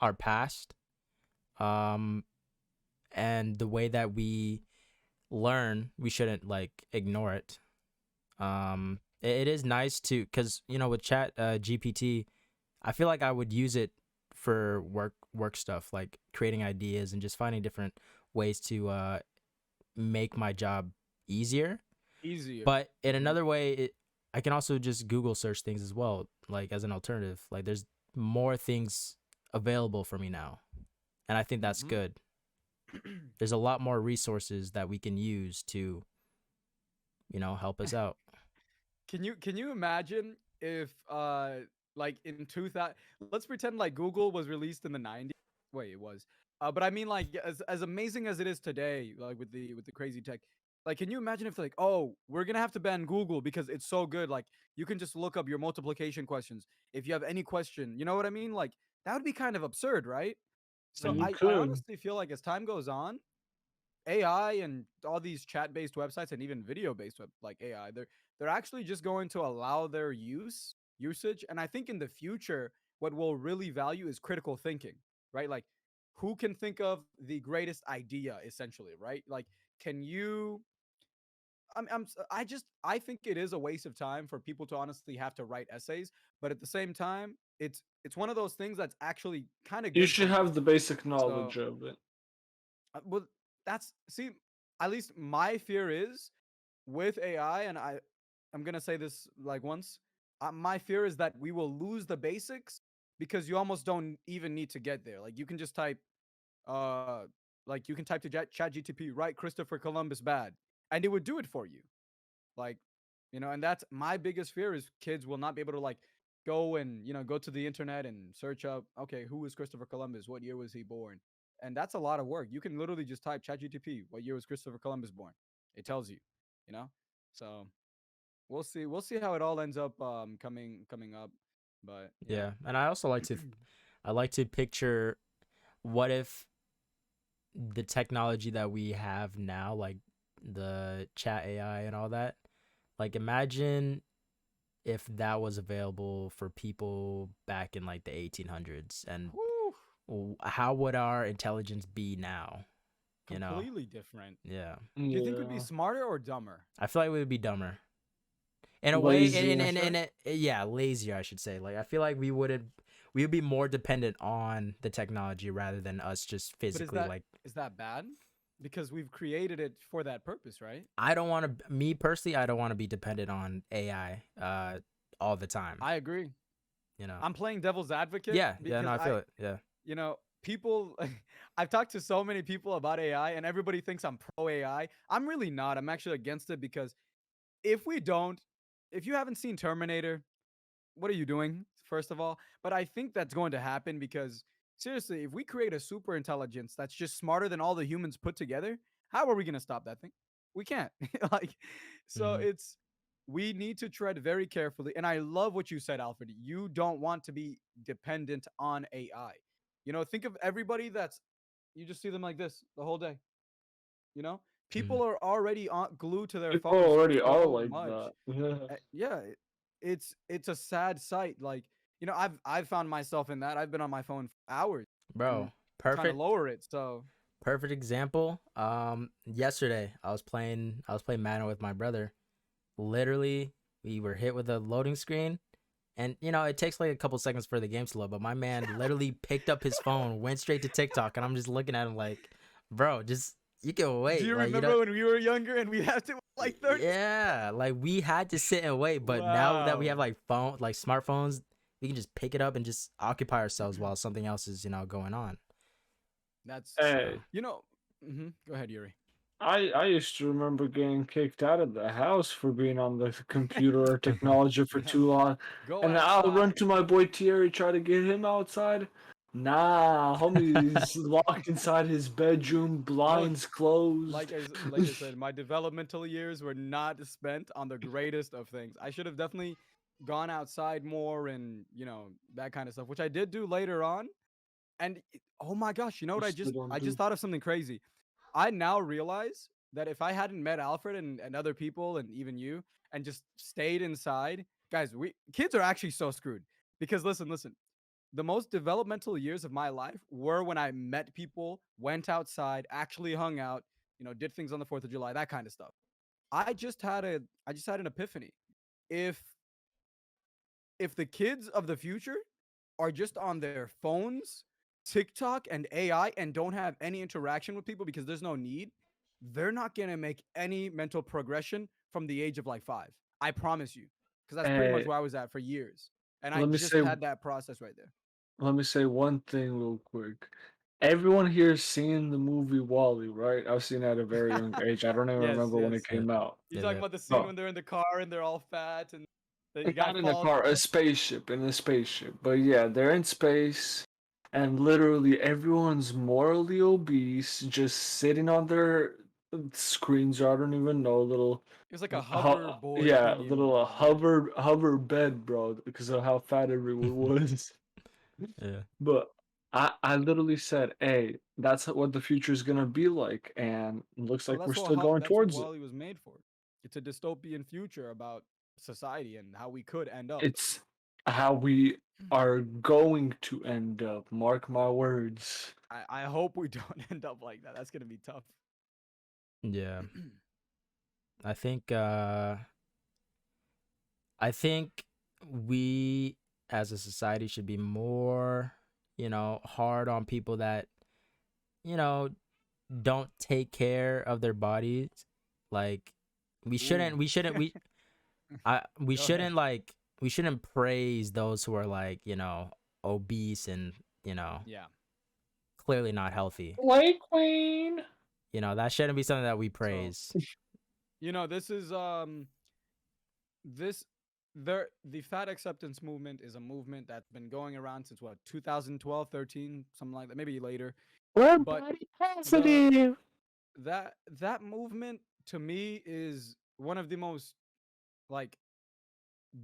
our past. Um, and the way that we learn, we shouldn't like ignore it. It is nice to, because with Chat GPT, I feel like I would use it for work stuff, like creating ideas and just finding different ways to make my job easier. Easier. But in Hmm. another way, I can also just Google search things as well, like as an alternative. Like there's more things available for me now, and I think that's Hmm. good. There's a lot more resources that we can use to help us out. Can you imagine if like in 2000, let's pretend like Google was released in the 90s. Wait, it was. But I mean, like, as amazing as it is today, like with the crazy tech, like, can you imagine if like, oh, we're gonna have to ban Google because it's so good, like you can just look up your multiplication questions if you have any question, you know what I mean? Like, that would be kind of absurd, right? So And you I could. honestly feel like as time goes on, AI and all these chat-based websites and even video-based like AI, they're actually just going to allow their usage. And I think in the future, what we'll really value is critical thinking, right? Like, who can think of the greatest idea, essentially, right? Like, can you? I think it is a waste of time for people to honestly have to write essays, but at the same time, it's one of those things that's actually kind of You good should for you. have the basic So knowledge of it. well, that's see, at least my fear is with AI, and I'm gonna say this like once. My fear is that we will lose the basics because you almost don't even need to get there. Like you can just type, uh, like you can type to Chat GTP, write Christopher Columbus bad, and it would do it for you. Like, and that's my biggest fear is kids will not be able to like go and go to the internet and search up, okay, who is Christopher Columbus? What year was he born? And that's a lot of work. You can literally just type ChatGTP, what year was Christopher Columbus born? It tells you, you know? So we'll see. We'll see how it all ends up coming up. But yeah. Yeah, and I also I like to picture, what if the technology that we have now, like the chat AI and all that, like imagine if that was available for people back in like the 1800s, and Whew, how would our intelligence be now? You know? completely different. Yeah. Do you think we'd be Yeah. smarter or dumber? I feel like we would be dumber. In a way, For Lazier. sure. yeah, lazier, I should say. Like I feel like we would be more dependent on the technology rather than us just But is physically that like. is that bad? Because we've created it for that purpose, right? I don't want to, me personally, I don't want to be dependent on AI all the time, I agree. you know. I'm playing devil's advocate Yeah, yeah, no, because I feel it. Yeah. people, I've talked to so many people about AI and everybody thinks I'm pro AI. I'm really not. I'm actually against it because if we don't, if you haven't seen Terminator, what are you doing, first of all? But I think that's going to happen because seriously, if we create a super intelligence that's just smarter than all the humans put together, how are we going to stop that thing? We can't. Like, so Hmm. we need to tread very carefully. And I love what you said, Alfred. You don't want to be dependent on AI. Think of everybody you just see them like this the whole day, you know? Mhm. People are already glued to their People phones already are so like much. that. Yeah. Yeah, it's a sad sight. Like, I've found myself in that. I've been on my phone for hours and Bro, trying to perfect lower it. So perfect example. Yesterday I was playing Madden with my brother. Literally, we were hit with a loading screen, and it takes like a couple seconds for the game to load, but my man literally picked up his phone, went straight to TikTok, and I'm just looking at him like, bro, just you can do wait. you Like, remember when we were younger and we had to wait like 30 seconds? yeah, like we had to sit and wait, but now that we have Wow. like smartphones, we can just pick it up and just occupy ourselves while something else is, going on. That's So, Hey, Go ahead, Yuri. I used to remember getting kicked out of the house for being on the computer or technology for Yeah. too long, Go and I'll run outside. to my boy Thierry, try to get him outside. Nah, homie's locked inside his bedroom, Look, blinds closed. like I said, my developmental years were not spent on the greatest of things. I should have definitely gone outside more and, that kind of stuff, which I did do later on. And oh my gosh, you know You what still don't I just do. thought of something crazy. I now realize that if I hadn't met Alfred and other people and even you and just stayed inside, guys, we kids are actually so screwed. Because listen, the most developmental years of my life were when I met people, went outside, actually hung out, did things on the 4th of July, that kind of stuff. I just had an epiphany. If if the kids of the future are just on their phones, TikTok and AI and don't have any interaction with people because there's no need, they're not going to make any mental progression from the age of like 5. I promise you. Cuz that's pretty much Hey, where I was at for years. And I let me just say had that process right there. let me say one thing real quick. Everyone here has seen the movie Wall-E, right? I've seen it at a very young age. I don't even Yes, remember when it yes. yeah, came out. You talking yeah, about the scene Oh, when they're in the car and they're all fat and the guy not in a falls car, a down? spaceship, in a spaceship. But yeah, they're in space, and literally everyone's morally obese, just sitting on their screens. Or I don't even know, little, It was like a hoverboard yeah, thingy little movie. Yeah. hover bed, bro, because of how fat everyone was. yeah. But I literally said, "Hey, that's what the future is gonna be like," and it looks Well, like we're still going that's what towards it. Wally was made for. It's a dystopian future about society and how we could end up. It's how we are going to end up. Mark my words. I hope we don't end up like that. That's gonna be tough. Yeah. I think uh I think we as a society should be more, hard on people that, you know, don't take care of their bodies. Like we Ooh, shouldn't we shouldn't we I we go ahead. shouldn't like we shouldn't praise those who are like, obese and, you know, Yeah. clearly not healthy. Play Queen. That shouldn't be something that we So praise. this is this the fat acceptance movement is a movement that's been going around since what 2012, 13, something like that, maybe later. We're But body the positive. that movement to me is one of the most like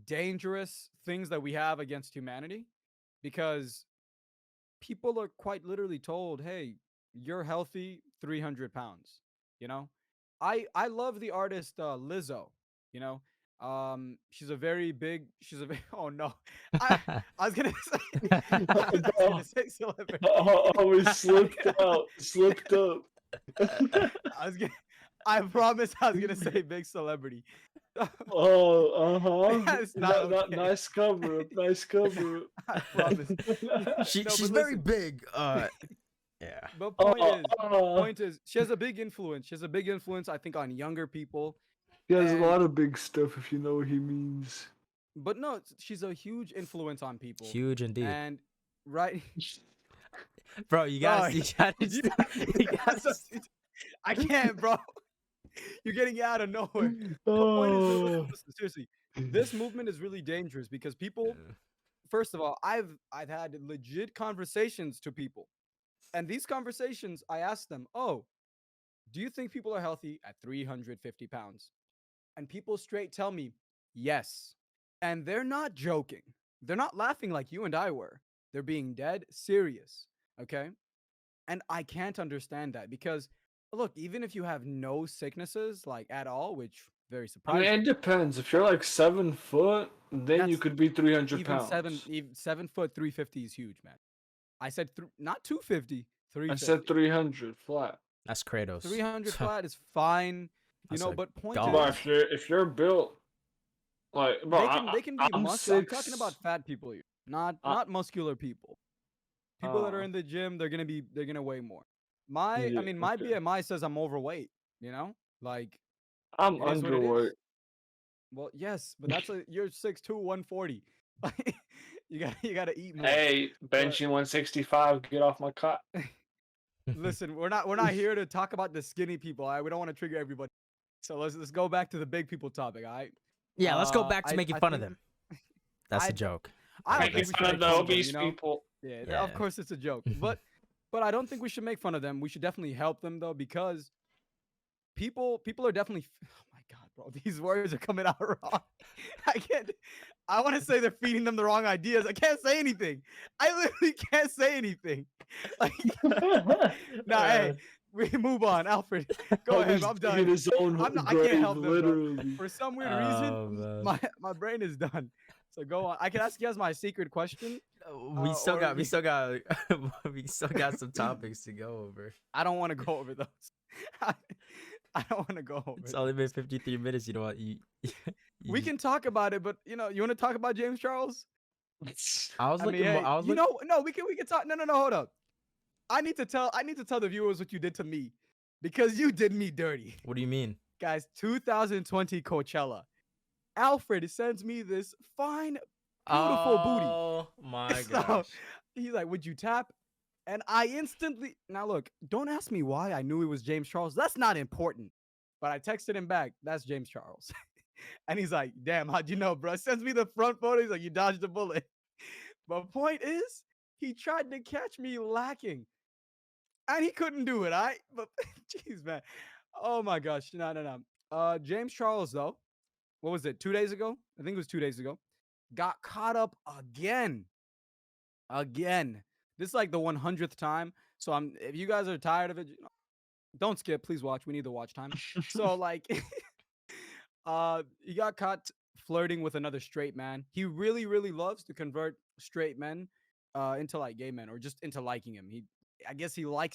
dangerous things that we have against humanity because people are quite literally told, "Hey, you're healthy, 300 pounds." You know, I love the artist Lizzo. You know, she's a very oh no, I I was gonna say I was Bro, gonna say celebrity. I always I, slipped out, slipped up. I was gonna. I promise I was gonna say big celebrity. Oh, uh-huh. That's not That okay. nice cover up, nice cover I promise. up. she No, she's but very listen. big. Yeah. But Oh, point is, she has a big influence. She has a big influence, I think, on younger people. he has a And lot of big stuff if you know what he means. but no, she's a huge influence on people. Huge indeed. And right, Bro, you bro, gotta you gotta you, stop. You gotta I can't, bro. You're getting out of nowhere. But point is, no, Oh. listen, seriously, this movement is really dangerous because people. First of all, I've had legit conversations to people, and these conversations, I asked them, "Oh, do you think people are healthy at 350 pounds?" And people straight tell me, "Yes." And they're not joking. They're not laughing like you and I were. They're being dead serious. Okay. And I can't understand that because Look, even if you have no sicknesses like at all, which very I mean, surprising, it depends. If you're like 7 foot, then you that's could be 300 even seven pounds. even 7 foot 350 is huge, man. I said not 250, I said 350. 300 flat. That's Kratos. 300 flat is fine, That's a but point god. But is if you're built like, bro, they can be I'm I'm talking about 6. fat people here, not I, muscular people. People that are uh, in the gym, they're gonna weigh more. I yeah, mean, my okay. BMI says I'm overweight, you know? Like I'm it is what it is. underweight. Well, yes, but you're 6'2", 140. Like you gotta eat more. Hey, But benching 165. Get off my cot. listen, we're not here to talk about the skinny people. All right? We don't want to trigger everybody. So let's go back to the big people topic. All right. Yeah, let's go back to I making I fun of think them. That's I a joke. I don't Making think we That's should fun of make the fun of them. obese people. Yeah, of yeah. course it's a joke, but I don't think we should make fun of them. We should definitely help them though, because people are definitely. Oh my god, bro, these words are coming out wrong. I can't. I want to say they're feeding them the wrong ideas. I can't say anything. I literally can't say anything. Like, nah, hey, we move on, Alfred. Go ahead. Always I'm digging done. his own I can't grave, help them, bro. literally. For some weird reason, Oh man. my brain is done. So go on. I can ask you guys my secret question. We still Or got we you, still got we still got some topics to go over. I don't want to go over those. I, I don't want to go over It's those. only been 53 minutes. You know what? We can talk about it, but you want to talk about James Charles? I was I mean, looking. hey, I was looking. no, we can talk. No, hold up. I need to tell the viewers what you did to me, because you did me dirty, What do you mean? guys. 2020 Coachella. Alfred sends me this fine, beautiful booty. Oh my So gosh. he's like, "Would you tap?" And I instantly, now look, don't ask me why I knew it was James Charles. That's not important. But I texted him back. That's James Charles. And he's like, "Damn, how'd you know, bro?" Sends me the front photo. He's like, "You dodged a bullet." But point is, he tried to catch me lacking, and he couldn't do it. But jeez, man. Oh my gosh. No, no, no. James Charles, though, what was it? 2 days ago? I think it was 2 days ago. Got caught up again. Again. This is like the 100th time. So if you guys are tired of it, don't skip. Please watch. We need the watch time. So like he got caught flirting with another straight man. He really, really loves to convert straight men into like gay men, or just into liking him. I guess he's like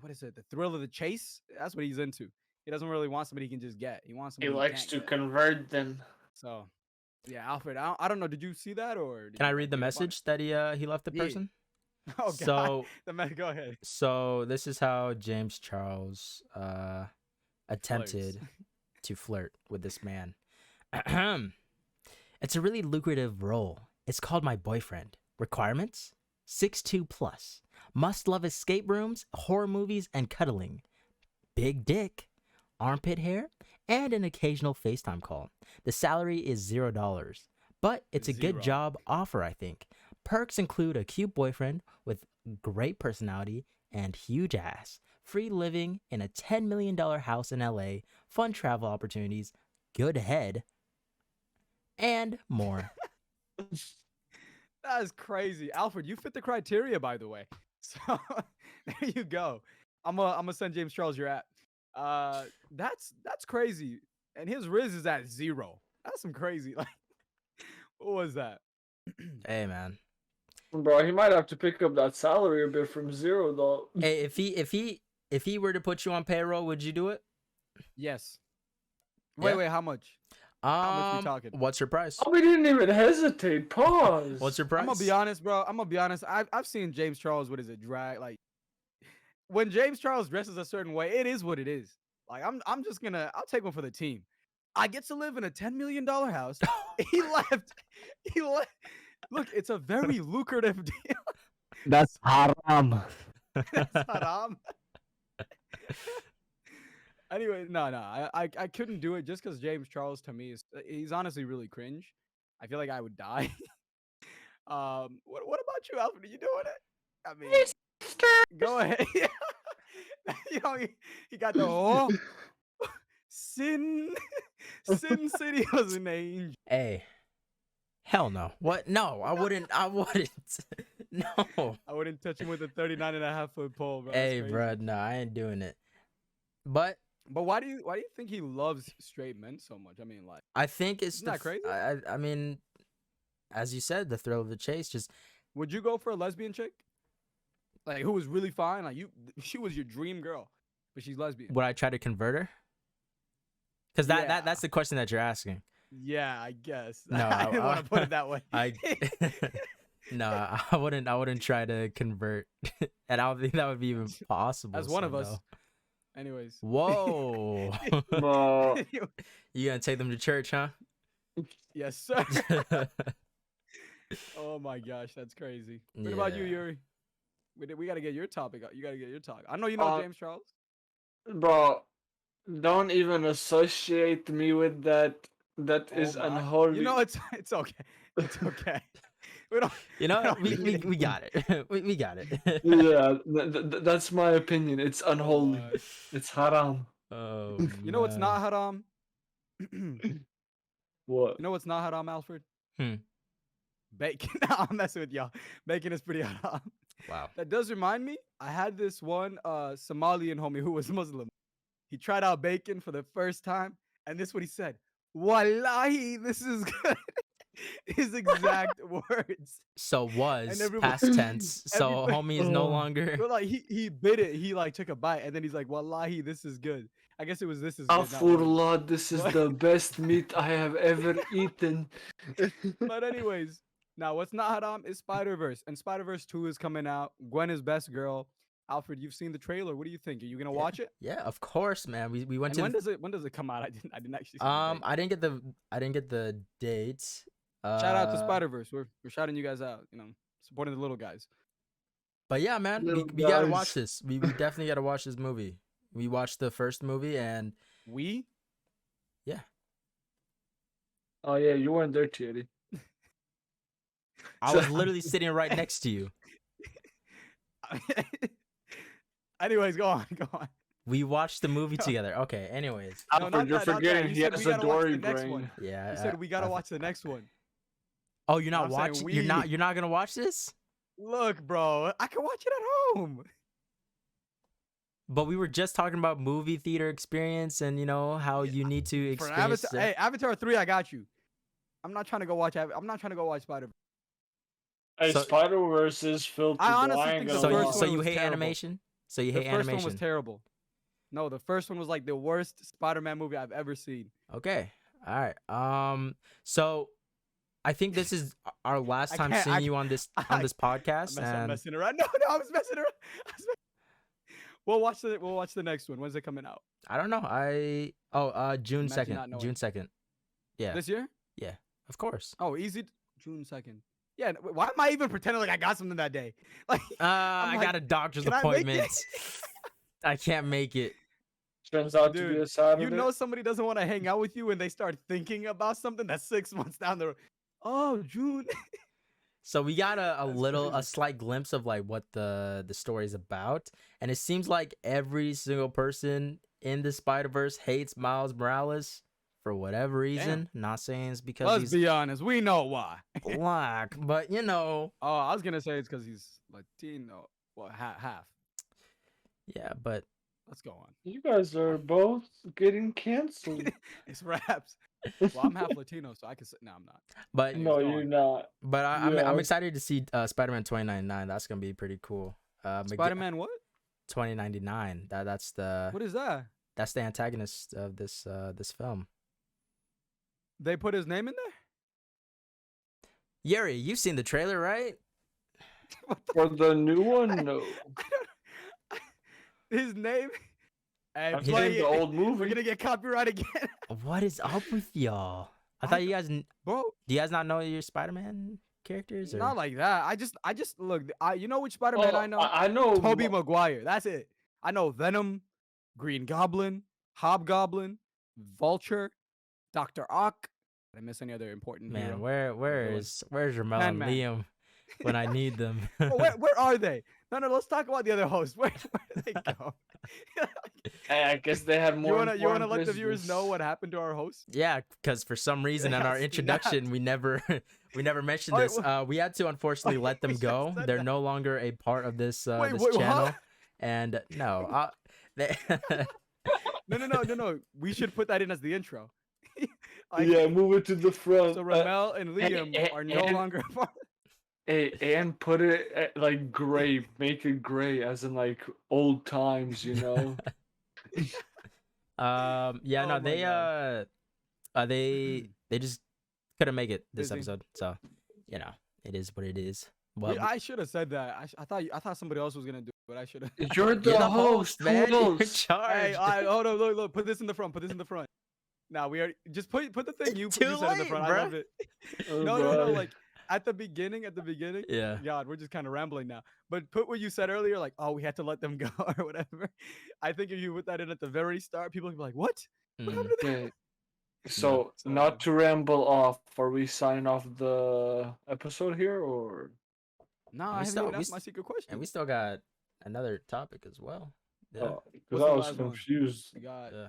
what is it? The thrill of the chase? That's what he's into. He doesn't really want somebody he can just get. He wants He somebody he likes can't to get. convert them. So yeah, Alfred, I don't know. Did you see that, or did Can I you read the read up on it? message that he left the Yeah. person? Oh god. So Go ahead. so this is how James Charles Flirts. attempted to flirt with this man. It's a really lucrative role. It's called My Boyfriend. Requirements: 6'2 plus. Must love escape rooms, horror movies, and cuddling. Big dick, armpit hair, and an occasional FaceTime call. The salary is $0, but it's a good Zero. job offer, I think. Perks include a cute boyfriend with great personality and huge ass, free living in a $10 million house in LA, fun travel opportunities, good head, and more. That is crazy. Alfred, you fit the criteria, by the way. So there you go. I'm gonna send James Charles your app. That's crazy. And his Riz is at 0. That's some crazy. Like, what was that? Hey, man. Bro, he might have to pick up that salary a bit from 0, though. Hey, if he were to put you on payroll, would you do it? Yes. Yeah. Wait, how much? How much we talking? What's your price? Oh, we didn't even hesitate. Pause. What's your price? I'm gonna be honest, bro. I'm gonna be honest. I've seen James Charles. What is it? Drag. Like, when James Charles dresses a certain way, it is what it is. Like, I'll take one for the team. I get to live in a $10 million house. He left. He left. Look, it's a very lucrative deal. That's haram. That's haram. Anyway, no. I couldn't do it just because James Charles, to me, he's honestly really cringe. I feel like I would die. What about you, Alfred? Are you doing it? I mean, go ahead. He got the Sin City was an angel. Hey, hell no. What? No, I wouldn't. I wouldn't. No. I wouldn't touch him with a 39.5 foot pole, bro. That's Hey, crazy. bro, no, I ain't doing it. But But why do you think he loves straight men so much? I mean, like, I think it's isn't that crazy? I mean, as you said, the thrill of the chase. Just Would you go for a lesbian chick? Like, who was really fine? Like, she was your dream girl, but she's lesbian. would I try to convert her? Because Yeah. that's the question that you're asking. Yeah, I guess. No, I didn't want to put it that way. No, I wouldn't try to convert, and I don't think that would be even possible. As one so of us. no. Anyways. Whoa. Well, You gonna take them to church, huh? Yes, sir. Oh my gosh, that's crazy. What about you, Yeah. Yuri? We got to get your topic out. You got to get your talk. I know you know James Charles. bro, don't even associate me with that. That is Oh my. unholy. You know, it's okay. It's okay. We don't. You know, don't we need we it. got it. We got it. Yeah, that's my opinion. It's Oh unholy. my. It's haram. Oh, You know what's man. not haram? You What? know what's not haram, Alfred? Hmm. Bacon. Nah, I'm messing with y'all. Bacon is pretty haram. Wow. That does remind me. I had this one Somalian homie who was Muslim. He tried out bacon for the first time, and this is what he said: "Wallahi, this is good." His exact words. So was everyone- past tense. So everybody- homie is no Oh. longer. But like he bit it. He like took a bite, and then he's like, "Wallahi, this is good." I guess it was this is good. not wallahi. Afurullah, this is What? the best meat I have ever eaten. But anyways, now what's not haram is Spider-Verse, and Spider-Verse 2 is coming out. Gwen is best girl. Alfred, you've seen the trailer. What do you think? Are you gonna watch it? Yeah, of course, man. We went And to. when does it come out? I didn't actually. See the date. I didn't get the date. Shout out to Spider-Verse. We're shouting you guys out. You know, supporting the little guys. But yeah, man, Little we gotta watch guys. this. We definitely gotta watch this movie. We watched the first movie and We? Oh yeah, you weren't there, Thierry. I was literally sitting right next to you. Anyways, go on. We watched the movie together. Okay, anyways. No, Alfred, not you're that, not that. forgetting You he said has we a gotta watch Dory the next brain. one. Yeah. You said we gotta watch the next one. Oh, you're not I'm saying watching. we. You're not gonna watch this. Look, bro, I can watch it at home. But we were just talking about movie theater experience and how you need to For experience. Avatar, hey, Avatar 3, I got you. I'm not trying to go watch. I'm not trying to go watch Spider. Hey, So- Spider-Verse is filthy. I bro. honestly I ain't think gonna the So you first lie. so one you was hate terrible. animation? So you The hate first animation? one was terrible. No, the first one was like the worst Spider-Man movie I've ever seen. Okay. All right. So I think this is our last I time can't- seeing I- you on this I- podcast. I'm And messing around. No, I was messing around. We'll watch the next one. When's it coming out? I don't know. June Imagine 2nd. not knowing. June 2nd. Yeah. This year? Of course. Oh, easy. June 2nd. Yeah. Why am I even pretending like I got something that day? Like, I like, got a doctor's can I make it? appointment. I can't make it. Turns out to be Dude, a Saturday. you know somebody doesn't want to hang out with you when they start thinking about something that's 6 months down the road. Oh, June. So we got a That's crazy. slight glimpse of like what the story is about, and it seems like every single person in the Spider-Verse hates Miles Morales for whatever reason. Not saying it's because Let's he's be honest. We know why. black, but Oh, I was gonna say it's because he's Latino. Well, half. yeah, but Let's go on. You guys are both getting canceled. It's raps. Well, I'm half Latino, so I can say no, I'm not. but Anyways, No, go you're on. not. I'm Yeah. excited to see Spider-Man 2099. That's gonna be pretty cool. Spider-Man what? 2099. That's the What is that? antagonist of this film. They put his name in there? Yuri, you've seen the trailer, right? What the For the new one, no. I don't, his name? Hey, I've play seen the it. old movie. We're gonna get copyright again. What is up with y'all? I thought you guys. Do Bro, you guys not know your Spider-Man characters? Or? not like that. I just look. You know which Spider-Man I know? I know. Tobey Maguire. That's it. I know Venom, Green Goblin, Hobgoblin, Vulture, Dr. Ock. Did I miss any other important Man, hero? where's your melon, Sandman. Liam? when I need them. Well, where are they? No, let's talk about the other hosts. Where did they go? I guess they had more You wanna important let the viewers know business. what happened to our hosts? Yeah, because for some reason in Yeah, our introduction snapped. we never we never mentioned Oh, this. wait, We had to unfortunately let we them should have go. said They're that. no longer a part of this Wait, this what? channel, and no, they, No. We should put that in as the intro. Like, Yeah, move it to the front. so Ramel and Liam And, are no longer a part. and put it like gray, make it gray, as in like old times, you know. yeah, no, Oh my god. they just couldn't make it this Busy. episode, so you know it is what it is. Well, I should have said that. I thought somebody else was gonna do it, but I should have. You're you're the the host, host, man. who You're else? Hey, charged. hold on, look. Put this in the front. Put this in the front. Now we are just put the thing It's you too said in the late, front. I bruh. love it. Oh, No. boy. Like at the beginning. Yeah. God, we're just kind of rambling now. But put what you said earlier, like, oh, we had to let them go or whatever. I think if you put that in at the very start, people can be like, what? What happened to that? Okay. So, So not to ramble off, are we signing off the episode here, or? no, And I we haven't still even we asked my s- secret and question. we still got another topic as well. Yeah. Oh, because What's I the was last one? confused. We got Yeah.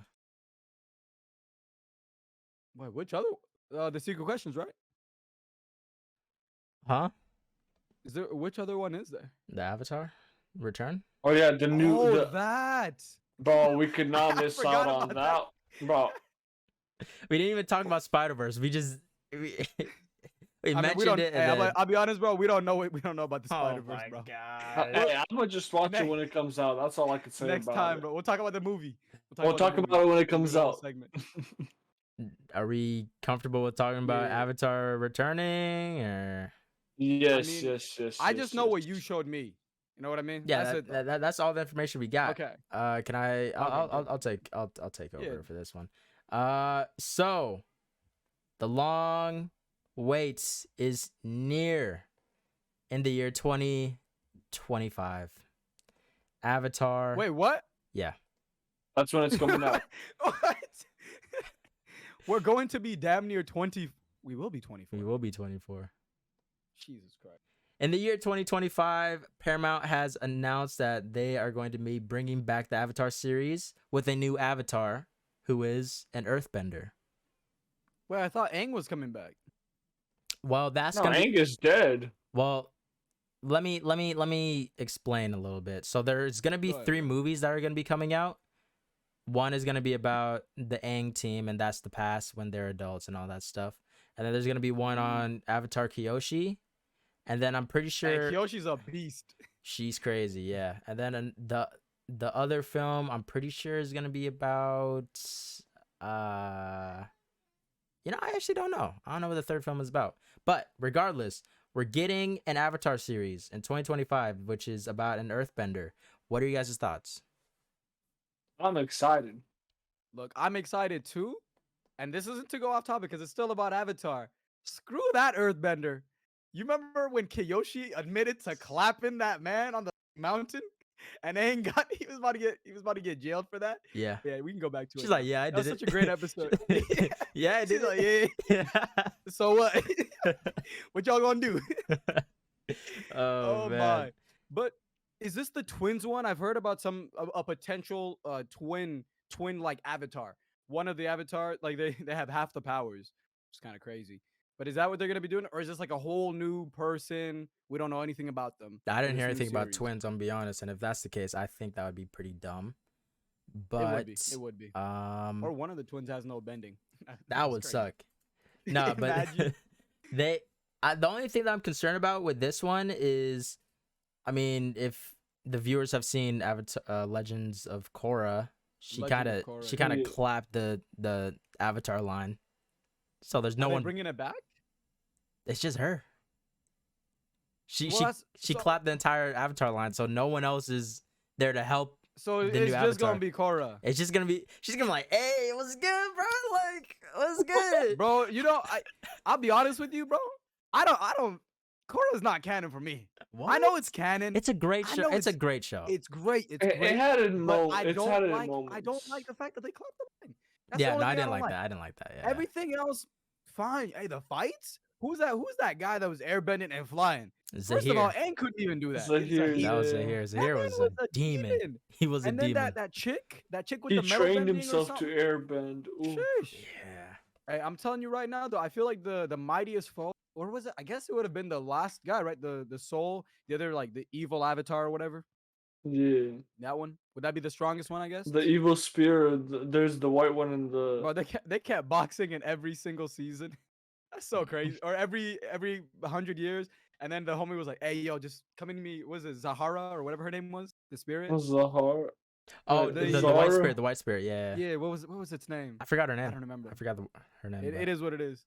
wait, which other? The secret questions, right? Huh? Is there which other one is there? The Avatar return? Oh yeah, the new Oh, the that. bro. We could not I miss forgot out on about that, bro. We didn't even talk about Spider-Verse. We just we I mean, we mentioned don't. it Hey, and then I'll be honest, bro. We don't know about the oh Spider Verse, my bro. god. Hey, I'm gonna just watch it Ne- when it comes out. That's all I can say Next about time, it. bro. We'll talk about the movie. We'll talk the movie. about it when it We'll do comes a whole out. segment. Are we comfortable with talking about Yeah. Avatar returning or Yes, mean, yes. I just know what yes. you showed me. You know what I mean? yeah, That's it. Though. that's all the information we got. Okay. Can I good. I'll take over Yeah. for this one. So the long wait is near in the year 2025. Avatar. Wait, what? Yeah. That's when it's coming out. What? We're going to be damn near 20. We will be 24. We will be 24. Jesus Christ. In the year 2025, Paramount has announced that they are going to be bringing back the Avatar series with a new Avatar who is an Earthbender. Wait, I thought Aang was coming back. Well, that's No, gonna be, Aang is dead. well. Let me explain a little bit. So there's gonna be Go ahead, 3 bro. movies that are gonna be coming out. One is gonna be about the Aang team, and that's the past when they're adults and all that stuff. And then there's gonna be one on Avatar Kyoshi, and then I'm pretty Hey, sure Kyoshi's a beast. she's crazy, yeah. And then the other film I'm pretty sure is gonna be about I actually don't know. I don't know what the third film is about. But regardless, we're getting an Avatar series in 2025, which is about an Earthbender. What are you guys' thoughts? I'm excited. Look, I'm excited too. And this isn't to go off topic because it's still about Avatar. Screw that Earthbender. You remember when Kiyoshi admitted to clapping that man on the mountain? And Aang he was about to get jailed for that. Yeah. Yeah, we can go back to it. She's now. like, yeah, I That did was it. such a great episode. Yeah, I did She's like, it. yeah. So what? What y'all gonna do? Oh, man. My. But is this the twins one? I've heard about a potential twin like Avatar. One of the Avatar, like they have half the powers. It's kind of crazy. But is that what they're gonna be doing, or is this like a whole new person? We don't know anything about them. I for didn't this hear new anything about series? twins, I'm gonna be honest. And if that's the case, I think that would be pretty dumb. It But would be. It would be. Or one of the twins has no bending. that That's would crazy. suck. No, but Imagine. the only thing that I'm concerned about with this one is, I mean, if the viewers have seen Avatar, Legends of Korra, she Legend kind of of Korra, yeah. clapped the Avatar line. So there's no Are they one. bringing it back? It's just her. She Well, she that's- she so- clapped the entire Avatar line, so no one else is there to help. So The it's new just Avatar. gonna be Korra, It's just gonna be she's gonna be like, hey, what's good, bro? Like, what's good, bro. You know, I'll be honest with you, bro. I don't. Korra's not canon for me. What? I know it's canon. It's a great I show. know It's a great show. It's great. It's It great. had it But I it's don't had it like. moments. I don't like the fact that they clapped the line. That's the Yeah, only no, I thing didn't don't like that. I didn't like that. Yeah. Everything else, fine. Hey, the fights, Who's that? Who's that guy that was airbending and flying? First of all, Zahir. Aang couldn't even do that. It's Zahir, That Zahir. was yeah. Zahir. That Zahir man was was a a demon. demon. He was a And then demon. that chick with He the metal trained bending or himself to something. airbend. Ooh. Sheesh. Yeah. Hey, I'm telling you right now, though, I feel like the mightiest foe, or was it? I guess it would have been the last guy, right? The soul, the other like the evil avatar or whatever. Yeah. That one would that be the strongest one? I guess. The evil spear, there's the white one in Bro, the. they kept boxing in every single season. That's so crazy. Or every 100 years, and then the homie was like, "Hey, yo, just come into me." Was it Zahara or whatever her name was? The spirit. Zahar. Oh, Wait, the white spirit. Zara? The white spirit. Yeah. Yeah. What was its name? I forgot her I name. don't remember. I forgot her name. It is what it is.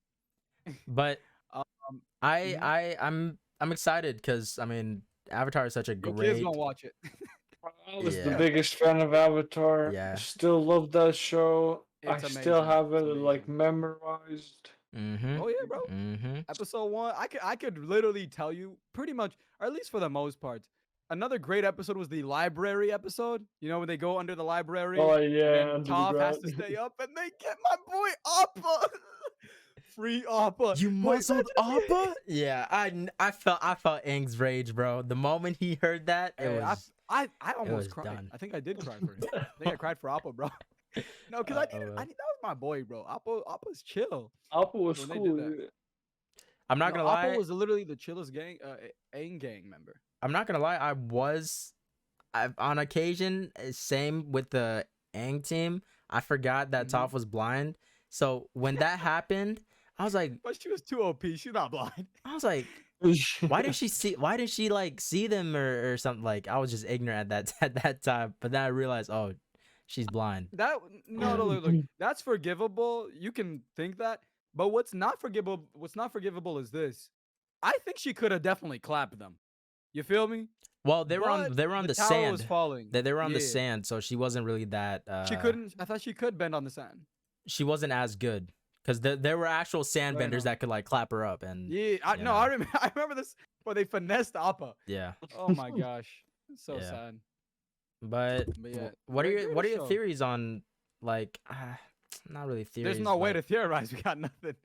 But Um, I mhm. I I'm excited because I mean Avatar is such a Your kids great. gonna watch it. I was the Yeah. biggest fan of Avatar. Yeah. Still love that show. I It's still amazing. have it It's like amazing. memorized. Mm-hmm. Oh yeah, bro. Mm-hmm. Episode 1, I could literally tell you pretty much, or at least for the most part. Another great episode was the library episode. You know when they go under the library Oh and yeah, then under the Toph has ground. to stay up and they get my boy Appa. Free Appa. You Boy, muzzled imagine if Appa? Yeah, I felt Aang's rage, bro. The moment he heard that, Hey, I it almost was cried. done. I think I did cry for him. I think I cried for Appa, bro. No, because I Oh, need well. that was my boy, bro. Appa's chill Apple was when they did cool. that. Yeah. I'm not No, gonna Appa lie. was literally the chillest Aang gang member. I'm not gonna lie. On occasion, same with the Aang team. I forgot that Mhm. Toph was blind. So when that happened, I was like, But she was too OP. She's not blind. why didn't she see? Why didn't she like see them or something? Like I was just ignorant at that at that time. But then I realized, oh, she's blind. That no, look, that's forgivable. You can think that, but what's not forgivable is this. I think she could have definitely clapped them. You feel me? Well, But they were on the the tower was sand. falling. They were on the Yeah, sand, so she wasn't really that. she couldn't. I thought she could bend on the sand. She wasn't as good because there were actual sand Right benders now. that could like clap her up and Yeah, I you no, I know, remember. I remember this. But they finessed Appa. yeah. Oh my gosh, it's so Yeah. sad. But But yeah, what are great your show. theories on like not really theories? There's no way but to theorize. We got nothing.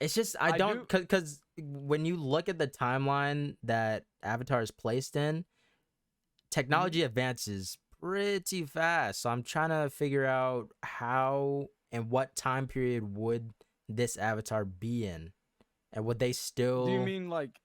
it's just I I don't do. because when you look at the timeline that Avatar is placed in, Mhm. technology advances pretty fast. So I'm trying to figure out how and what time period would this Avatar be in, and would they Do you still mean like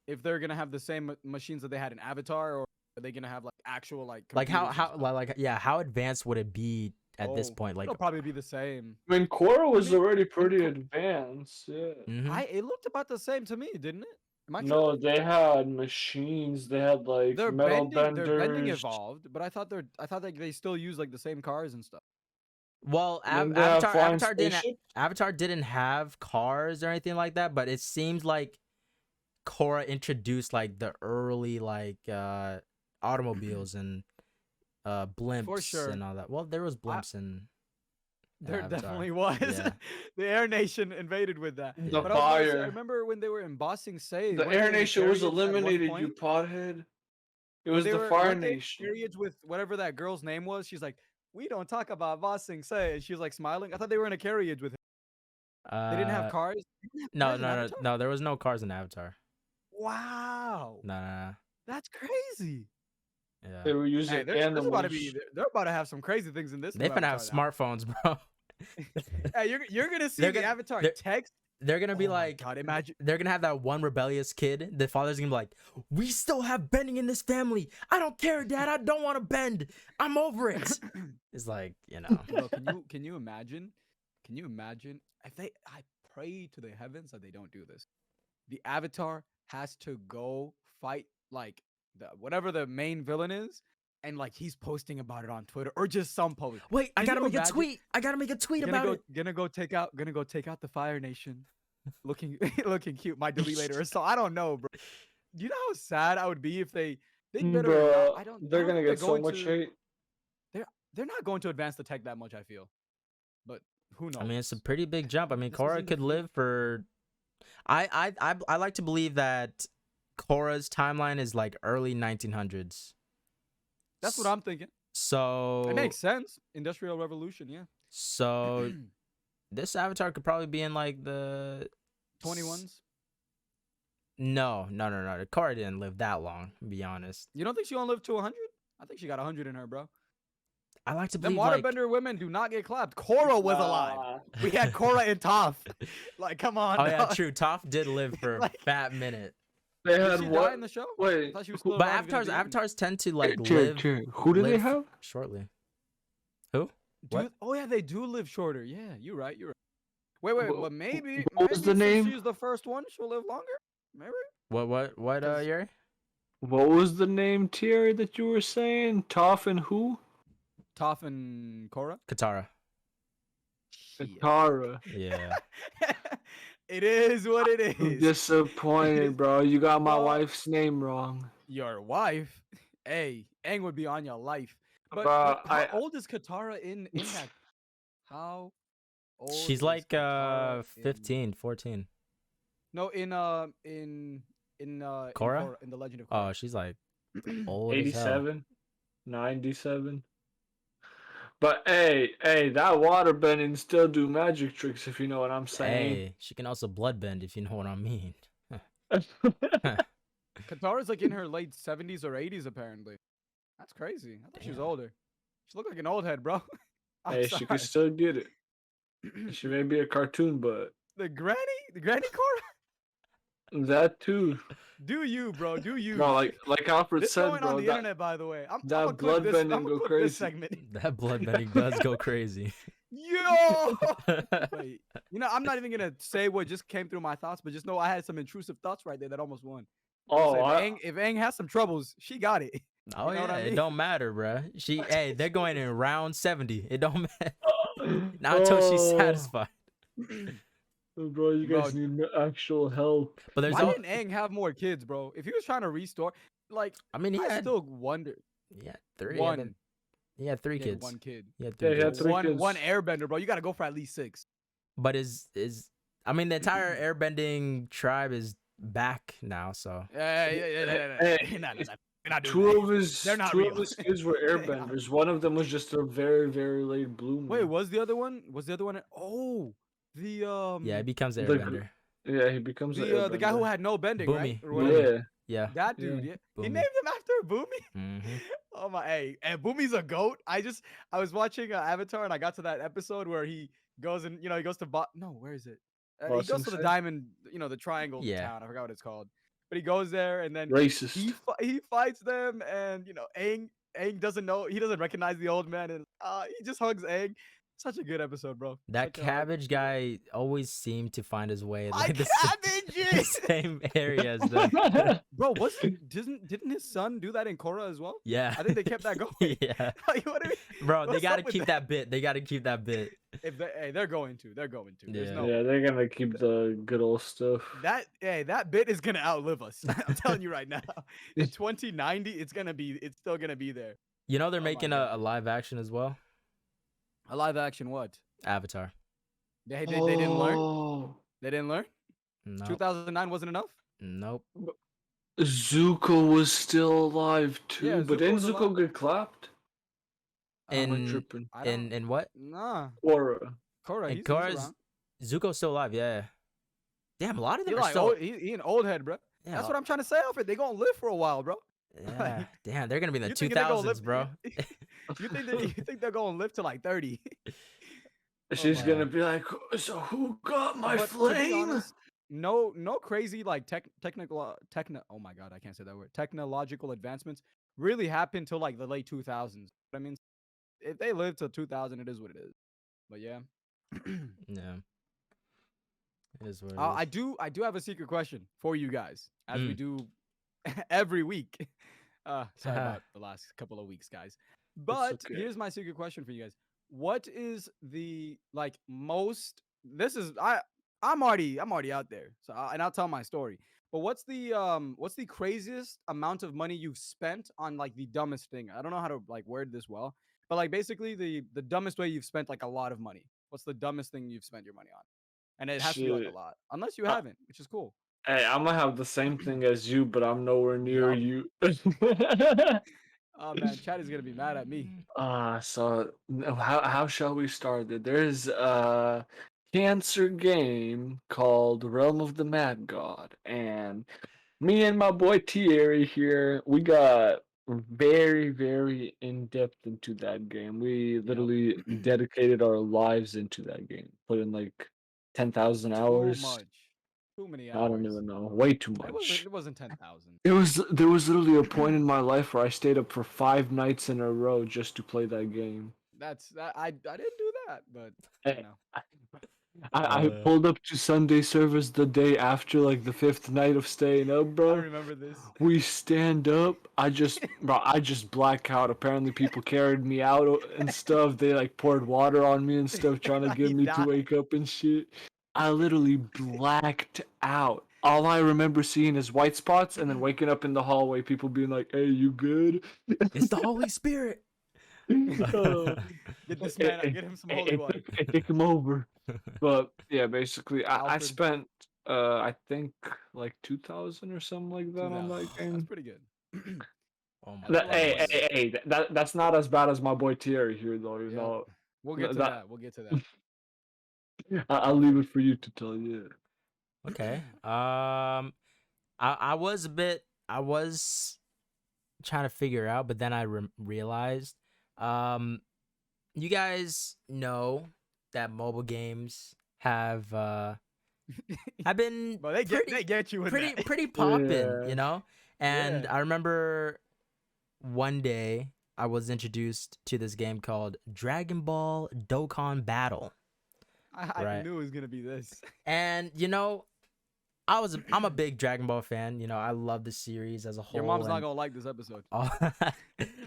if they're gonna have the same machines that they had in Avatar, or are they gonna have like actual like like computers and stuff? like yeah how advanced would it be at this Oh, point? Like it'll probably be the same. I mean, Korra I was mean, already when pretty advanced. Yeah. mm-hmm. it looked about the same to me, didn't it? Am I No, tripping? they had machines. They had like metal Their bending benders. evolved, but I thought like they still use like the same cars and stuff. Well, Then they have flying Didn't spaceships. Avatar didn't have cars or anything like that, but it seems like Korra introduced like the early like automobiles and For blimps sure. and all that. Well, there was I, blimps in there Avatar. definitely was. Yeah. The Air Nation invaded with that. The But I was about to say, I fire. remember when they were embossing Say, The weren't they Air in a Nation was carriage at one eliminated, you point? pothead. It When was they the were Fire weren't they in a Nation. carriage with whatever that girl's name was? She's like, we don't talk about bossing Say, and she was like smiling. I thought they were in a carriage with him. They didn't have Uh, cars. They didn't have no, cars in no, no, Avatar? no. There was no cars in Avatar. Wow, No, no, no. that's crazy. Yeah. They were Hey, using there's about to be animals. they're about to have some crazy things in this They new finna have Avatar. smartphones, bro. Hey, you're gonna see They're the gonna Avatar they're, text. they're gonna be Oh my like god, imagine. they're gonna have that one rebellious kid. The father's gonna be like, "We still have bending in this family. I don't care, Dad. I don't want to bend. I'm over it." It's like Bro, can you imagine? Can you imagine if I pray to the heavens that they don't do this. The Avatar has to go fight like whatever the main villain is, and like he's posting about it on Twitter or just some post. Wait, I Can gotta you make a imagine? tweet. I gotta make a tweet about it. Gonna go take out the Fire Nation, looking looking cute. Might delete later or so. I don't know, bro. Do you know how sad I would be if they better not. Bro, I don't. they're I don't gonna think they're get so going much to. hate. They're not going to advance the tech that much. I feel, but who knows? I mean, it's a pretty big jump. I mean, This Korra isn't the could live for. I like to believe that Korra's timeline is like early 1900s. That's what I'm thinking. So It makes sense. Industrial Revolution, yeah. So this Avatar could probably be in like the 21s. No. Cora didn't live that long, to be honest. You don't think she gonna live to 100? I think she got 100 in her, bro. I like to Them believe like waterbender women do not get clapped. Cora was alive. Nah. We had Cora and Toph. Like, come on. Oh yeah, dog. true. Toph did live for a Like- fat minute. They Did had she die what? in the show? I Wait, thought she was still But alive and gonna avatars be in. tend to like Jared, live who do they live have? shortly. Who? Do What? oh yeah, they do live shorter. Yeah, you're right. You're right. Wait, Wh- but maybe what was the since name? she's the first one, she'll live longer. Maybe. What? 'Cause- Yuri? What was the name, Thierry, that you were saying? Toph and who? Toph and Cora. Katara. Shit. Katara. Yeah. It is what it I'm is. disappointed, bro. You got my Bro. wife's name wrong. Your wife, hey, Aang would be on your life. But, Bro, how I- old is Katara in that? How old? She's is like Katara 15, 14. No, in Cora? in the Legend of Korra. Oh, she's like old as hell. 87, 97. But hey, that waterbending still do magic tricks, if you know what I'm saying. Hey, she can also bloodbend if you know what I mean. Katara's like in her late 70s or 80s apparently. That's crazy. I thought she was Damn. older. She looked like an old head, bro. I'm Hey, she sorry. could still get it. She may be a cartoon, but the granny Korra. that too. Do you, bro? Do you? No, like Alfred this said, going bro. on the That, internet, by the way. I'm that gonna clip this. bloodbending I'm gonna go clip this crazy. segment. That bloodbending does go crazy. Yo! Wait, I'm not even gonna say what just came through my thoughts, but just know I had some intrusive thoughts right there that almost won. oh, So I, if Aang has some troubles, she got it. Oh You know what yeah, I it mean? don't matter, bruh. Hey, they're going in round 70. It don't matter. Not until she's Oh, satisfied. Bro, you Bro. guys need actual help. But there's Why no. didn't Aang have more kids, bro? If he was trying to restore, like, I mean, he I had still wonder. three. One, He had three he had kids. one kid. He had Yeah, three he had kids. three One kids. airbender, bro. You gotta go for at least 6. But I mean the entire airbending tribe is back now, so Yeah. Hey, Nah, we're not doing Two that. of his They're not two real. of his kids were They're not. airbenders. One of them was just a very, very late bloomer. Wait, was the other one? Oh, the yeah, it becomes an the gr- airbender. Yeah, he becomes the guy who had no bending, right? Boomy. Or whatever. Yeah. Yeah. That dude, Yeah. yeah. He Boomy. named him after Boomy. Mm-hmm. Oh my, hey, and Boomy's a goat. I was watching Avatar and I got to that episode where he goes and he goes to where is it? He Ba goes Sing to the Se? diamond, the triangle Yeah. town. I forgot what it's called. But he goes there and then Racist. he fights them and Aang doesn't know, he doesn't recognize the old man and he just hugs Aang. Such a good episode, bro. That Such a- cabbage guy always seemed to find his way My like the cabbages! same area as them. Bro, didn't his son do that in Korra as well? Yeah. I think they kept that going. Yeah. Like, what I mean? Bro, they What's gotta up with keep that bit. They gotta keep that bit. If they're going to. There's Yeah. no Yeah, they're gonna keep the good old stuff. that bit is gonna outlive us. I'm telling you right now. In 2090, it's still gonna be there. You know they're Oh my making God. a live action as well. A live action what? Avatar. They didn't learn. Oh, They didn't learn. No. 2009 wasn't enough. Nope. Zuko was still alive too, Yeah, but Zuko didn't was Zuko alive. get clapped? Am I In- tripping? I don't- In what? Nah, Korra. Korra. In He's Korra's around. Zuko's still alive. Yeah. Damn, a lot of He them are like still. old, he an old head, bro. Yeah, That's what I'm trying to say, Alfred. They gonna live for a while, bro. yeah. Damn, they're gonna be in the You thinking they gonna 2000s, live- bro. You think they're gonna live to like 30? She's my gonna God. be like, so who got my But to be flame? honest, no crazy like oh my god, I can't say that word. Technological advancements really happened till like the late 2000s. I mean, if they live till 2000, it is what it is. But yeah, Yeah. It is what it I is. do have a secret question for you guys, as we Mm. do every week. Sorry about the last couple of weeks, guys. But okay. here's my secret question for you guys. What is the most? This is I'm already out there, so and I'll tell my story. But what's the craziest amount of money you've spent on like the dumbest thing? I don't know how to like word this well, but like basically the dumbest way you've spent like a lot of money. What's the dumbest thing you've spent your money on? And it has to be like a Shit. lot, unless you haven't, which is cool. Hey, I'm gonna have the same thing as you, but I'm nowhere near Yup. you. Oh man, Chad is gonna be mad at me. So how shall we start it? There's cancer game called Realm of the Mad God, and me and my boy Thierry here, we got very, very in depth into that game. We Yep. literally dedicated our lives into that game, put in like 10,000 Too hours. much. Too many I don't hours. even know, way too It wasn't. much. It wasn't 10,000. There was literally a point in my life where I stayed up for 5 nights in a row just to play that game. That's that. I didn't do that, but you I, know, I Uh, pulled up to Sunday service the day after like the fifth night of staying up, I bro. remember this. We stand up. I just black out. Apparently, people carried me out and stuff. They like poured water on me and stuff, trying to get He me to died. wake up and shit. I literally blacked out. All I remember seeing is white spots, and then waking up in the hallway, people being like, "Hey, you good?" it's the Holy Spirit. uh, Get this it, man. it, Get him some holy it, water. it took him over. But yeah, basically, I Alfred, spent I think like 2,000 or something like that on 2,000. that That's game. pretty good. Oh my That's a That, lot of hey, money hey, though. goodness. hey, hey, that's not as bad as my boy Thierry here, though. You Yep. know We'll get to that that. We'll get to that. I'll leave it for you to tell you. Okay. I was a bit. I was trying to figure out, but then I realized, um, you guys know that mobile games have been But they get you in that. pretty poppin', Yeah. you know. And Yeah. I remember one day I was introduced to this game called Dragon Ball Dokkan Battle, I right? knew it was gonna be this. And I'm a big Dragon Ball fan. You know, I love the series as a Your whole mom's not and gonna like this episode. all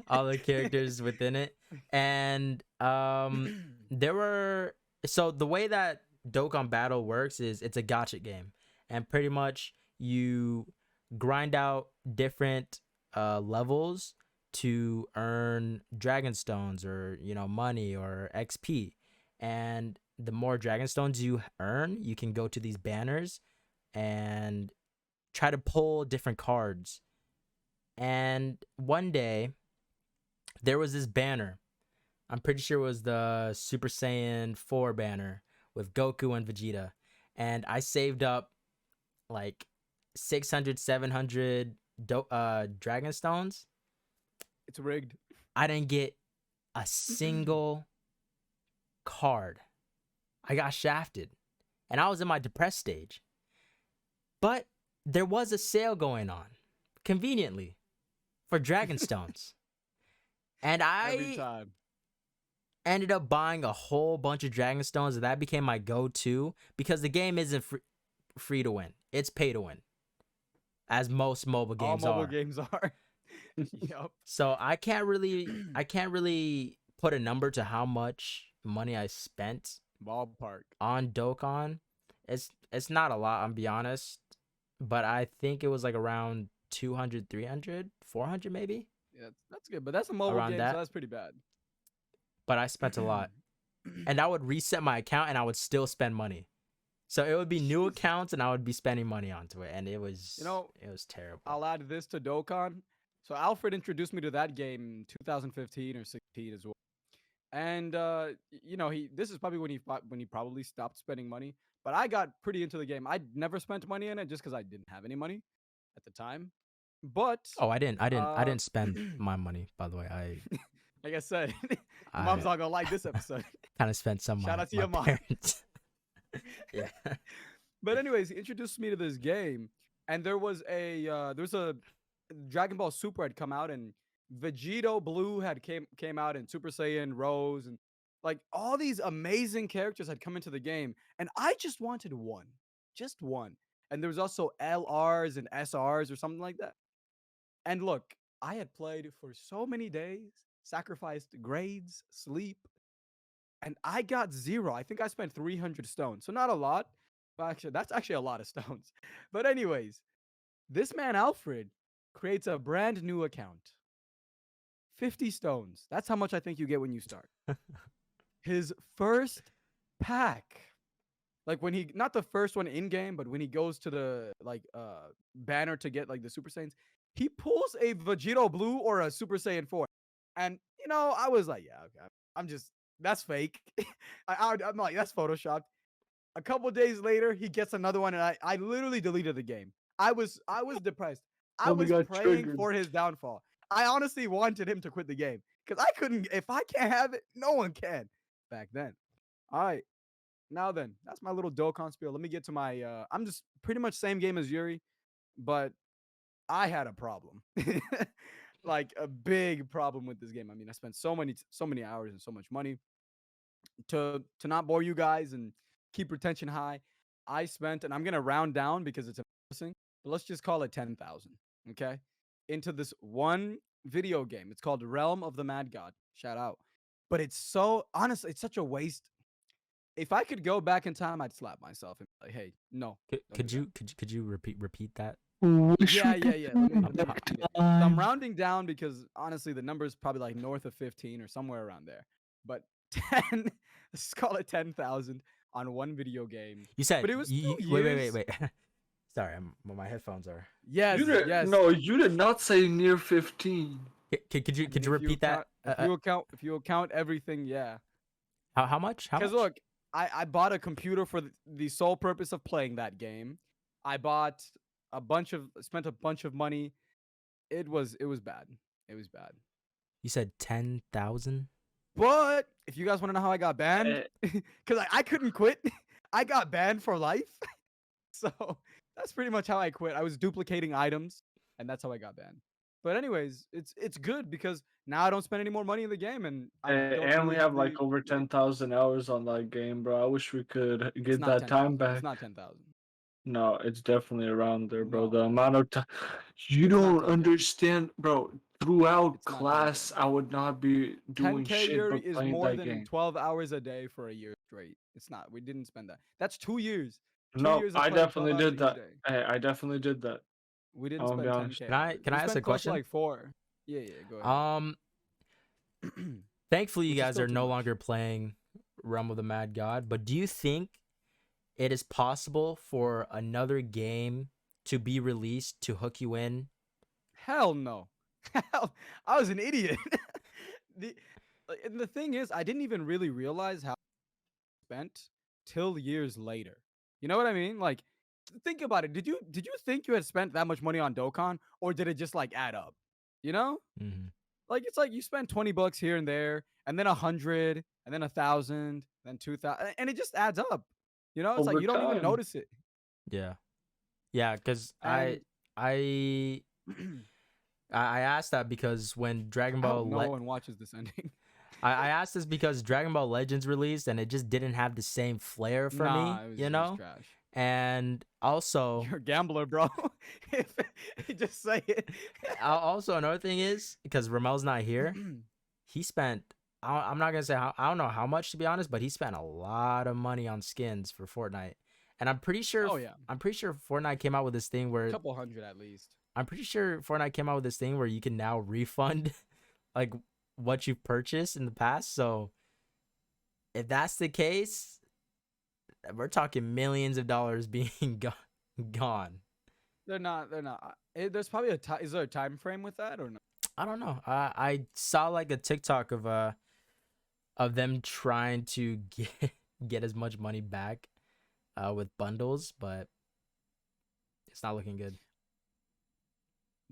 all the characters within it. And there were so the way that Dokkan Battle works is it's a gotcha game, and pretty much you grind out different levels to earn dragon stones or money or XP. And the more dragon stones you earn, you can go to these banners and try to pull different cards. And one day there was this banner. I'm pretty sure it was the Super Saiyan 4 banner with Goku and Vegeta. And I saved up like 600, 700 dragon stones. It's rigged. I didn't get a single card. I got shafted. And I was in my depressed stage. But there was a sale going on, conveniently, for dragon stones. And Every I time. ended up buying a whole bunch of dragon stones, and that became my go-to because the game isn't free to win. It's pay to win, as most mobile All games mobile are. games are. Yep. So I can't really put a number to how much money I spent Ballpark. on Dokkan. It's not a lot, I'll be honest, but I think it was like around 200, 300, 400 maybe, Yeah, that's good. But that's a mobile around game, so that. that's pretty bad. But I spent a lot. And I would reset my account and I would still spend money. So it would be new accounts and I would be spending money onto it, and it You was know, it was terrible. I'll add this to Dokkan. So Alfred introduced me to that game in 2015 or 16 as well. And he this is probably when he probably stopped spending money. But I got pretty into the game. I never spent money in it just because I didn't have any money at the time. But Oh, I uh, didn't spend my money, by the way. like I said, your mom's I not gonna like this episode. kind of spent some of Shout my out to my your mom. parents. Yeah. But anyways, he introduced me to this game, and there's a Dragon Ball Super had come out, and Vegito Blue had came out, and Super Saiyan Rose, and like all these amazing characters had come into the game, and I just wanted one, just one. And there was also LRs and SRs or something like that. And look, I had played for so many days, sacrificed grades, sleep, and I got zero. I think I spent 300 stones. So not a lot, but actually that's actually a lot of stones. But anyways, this man Alfred creates a brand new account. 50 stones. That's how much I think you get when you start. His first pack. Like when he not the first one in game, but when he goes to the banner to get like the Super Saiyans, he pulls a Vegito Blue or a Super Saiyan 4. And I was like, yeah, okay. I'm just that's fake. I'm like, that's photoshopped. A couple days later, he gets another one, and I literally deleted the game. I was depressed. I Probably was got praying triggered. for his downfall. I honestly wanted him to quit the game because I couldn't. If I can't have it, no one can. Back then. All right. Now then, that's my little Dokkan spiel. Let me get to my. I'm just pretty much same game as Yuri, but I had a problem. Like a big problem with this game. I mean, I spent so many hours and so much money to not bore you guys and keep retention high. I spent, and I'm gonna round down because it's embarrassing, but let's just call it 10,000. Okay, into this one video game. It's called Realm of the Mad God. Shout out. But it's so honestly, it's such a waste. If I could go back in time, I'd slap myself and be like, "Hey, no, don't do that." Could you repeat that? Wish Yeah, we yeah, could yeah. turn Let me back repeat it. So I'm time. rounding down because honestly, the number is probably like north of 15 or somewhere around there. But 10, let's call it 10,000 on one video game. You said But it was you 2 years. wait. Sorry, my headphones are. Yes, You did yes. no, you did not say near 15. Could I mean, you repeat that? if you account everything, yeah. How much? How Because much? look, I bought a computer for the sole purpose of playing that game. I bought spent a bunch of money. It was bad. It was bad. You said 10,000. But if you guys want to know how I got banned, Eh, because I couldn't quit, I got banned for life. So that's pretty much how I quit. I was duplicating items, and that's how I got banned. But anyways, it's good because now I don't spend any more money in the game, and I don't and we have really. like over 10,000 hours on that game, bro. I wish we could It's get not that time 10,000. It's back. not 10,000. No, it's definitely around there, bro. The No, amount of time you it's not don't 10K. understand, bro. Throughout It's not 10K. class, I would not be doing 10K shit Yuri but is playing more that than game. 12 hours a day for a year straight. It's not. We didn't spend that. That's 2 years. Two No, years of I playing 12 definitely hours did each that. day. I definitely did that. We I'm didn't gonna be spend honest. 10K hours. Can We I ask a spent close to question? like 4. Yeah, yeah, go ahead. Um, Thankfully you Which is guys still are too no much. longer playing Realm of the Mad God, but do you think it is possible for another game to be released to hook you in? Hell no. Hell, I was an idiot. the and the thing is, I didn't even really realize how I spent till years later. You know what I mean? Like, think about it. Did you think you had spent that much money on Dokkan, or did it just like add up? You know? Mhm. Like it's like you spend $20 here and there, and then 100, and then 1,000, then 2,000, and it just adds up. You know, it's like Over you don't even time. notice it. Yeah. Yeah, cuz And I I asked that because when Dragon I hope Ball no one watches this ending. I asked this because Dragon Ball Legends released and it just didn't have the same flair for me, Nah, it you was know? trash. And also You're a gambler, bro. If just say it. also another thing is because Ramel's not here, he spent I'm not gonna say I don't know how much to be honest, but he spent a lot of money on skins for Fortnite, and Oh yeah, I'm pretty sure Fortnite came out with this thing where couple hundred at least. I'm pretty sure Fortnite came out with this thing where you can now refund like what you purchased in the past. So if that's the case, we're talking millions of dollars being gone. They're not. They're not. There's probably a time. Is there a time frame with that or no? I don't know. I saw like a TikTok of them trying to get as much money back with bundles, but it's not looking good.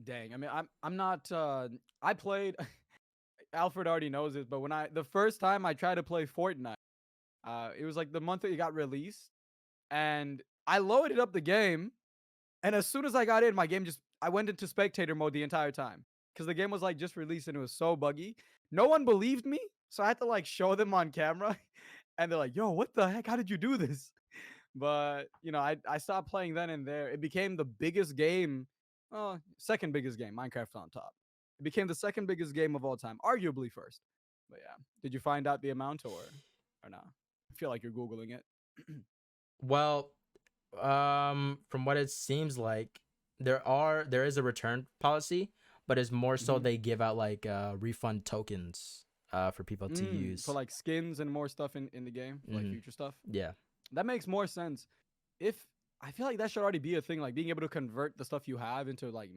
Dang. I mean, I'm not. I played. Alfred already knows this, but the first time I tried to play Fortnite, it was like the month that it got released, and I loaded up the game, and as soon as I got in, my game just I went into spectator mode the entire time because the game was like just released and it was so buggy. No one believed me, so I had to like show them on camera, and they're like, "Yo, what the heck? How did you do this?" But I stopped playing then and there. It became the biggest game, second biggest game. Minecraft on top. It became the second biggest game of all time, arguably first. But yeah, did you find out the amount or not? I feel like you're googling it. Well, from what it seems like, there is a return policy, but it's more so Mhm. they give out like refund tokens for people to For use. like skins and more stuff in the game, for like Hmm. future stuff. Yeah. That makes more sense. If I feel like that should already be a thing, like being able to convert the stuff you have into like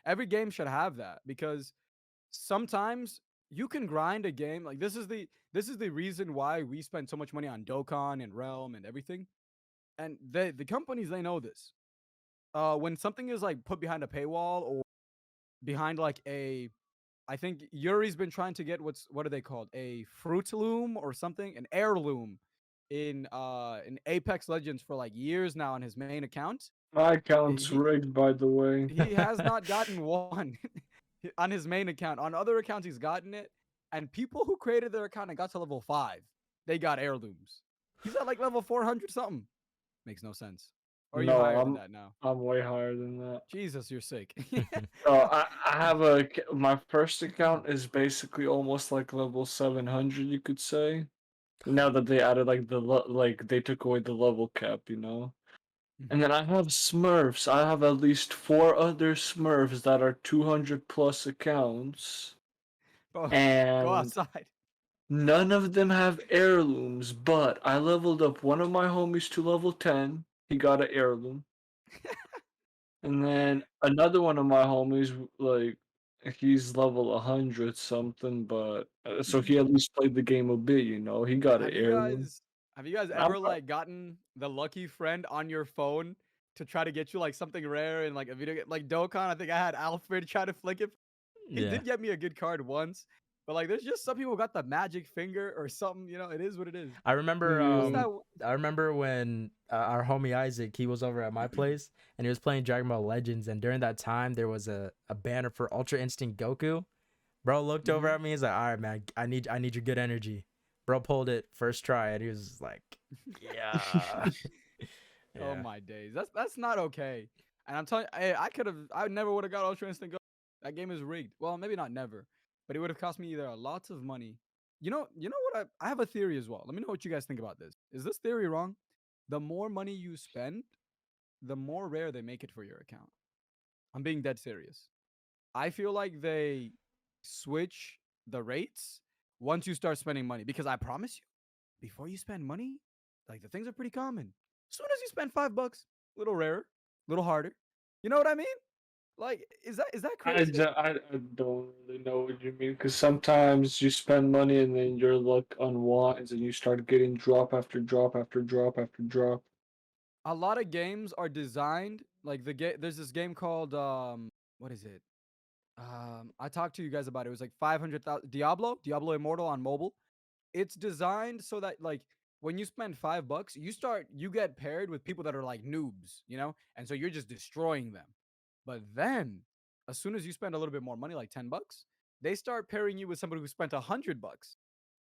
every game should have that because sometimes you can grind a game. Like this is the reason why we spend so much money on Dokkan and Realm and everything. And the companies, they know this. When something is like put behind a paywall or behind like a, I think Yuri's been trying to get what are they called? A fruit loom or something, an heirloom in Apex Legends for like years now on his main account. My account's He rigged, by the way. he has not gotten one on his main account. On other accounts, he's gotten it. And people who created their account and got to level 5, they got heirlooms. He's at like level 400 something. Makes no sense. Or are you No, higher than that now? I'm way higher than that. Jesus, you're sick. Oh, I have my first account is basically almost like level 700, you could say. Now that they added like like they took away the level cap, you know. And then I have Smurfs. I have at least 4 other Smurfs that are 200 plus accounts, Bro, go and outside. none of them have heirlooms. But I leveled up one of my homies to level 10. He got an heirloom. And then another one of my homies, like, he's level 100 something, but so he at least played the game a bit, you know. He got an Have you heirloom. guys have you guys And I'm ever like gotten the lucky friend on your phone to try to get you like something rare in like a video game like Dokkan? I think I had Alfred try to flick it. He Yeah. did get me a good card once, but like there's just some people got the magic finger or something. It is what it is. I remember What's that? I remember when our homie Isaac, he was over at my place and he was playing Dragon Ball Legends, and during that time there was a banner for Ultra Instinct Goku. Bro looked over at me, he's like, "All right, man, I need your good energy." Bro pulled it first try and he was like, "Yeah." Oh Yeah. my days. That's not okay. And I'm telling you, I never would have got Ultra Instinct Go. That game is rigged. Well, maybe not never, but it would have cost me either lots of money. You know what? I have a theory as well. Let me know what you guys think about this. Is this theory wrong? The more money you spend, the more rare they make it for your account. I'm being dead serious. I feel like they switch the rates once you start spending money because I promise you, before you spend money, like the things are pretty common. As soon as you spend $5, a little rarer, a little harder. You know what I mean? Like, is that crazy? I don't really know what you mean because sometimes you spend money and then your luck unwinds and you start getting drop after drop after drop after drop. A lot of games are designed like there's this game called what is it? I talked to you guys about it. It was like 500,000 Diablo Immortal on mobile. It's designed so that like when you spend $5, you get paired with people that are like noobs, and so you're just destroying them. But then, as soon as you spend a little bit more money, like $10, they start pairing you with somebody who spent $100.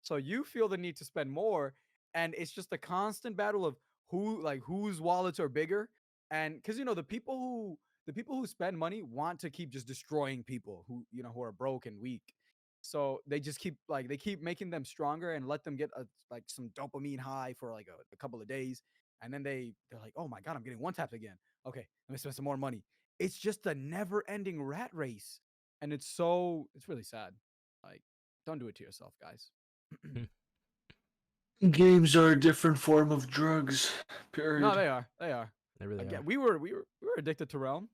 So you feel the need to spend more, and it's just a constant battle of whose wallets are bigger. And because the people who spend money want to keep just destroying people who are broke and weak. So they keep making them stronger and let them get like some dopamine high for like a couple of days, and then they're like, oh my god, I'm getting one tapped again. Okay, let me spend some more money. It's just a never-ending rat race, and it's really sad. Like, don't do it to yourself, guys. Games are a different form of drugs. No, Period. they are. They are. They really Again, are. we were addicted to Realm.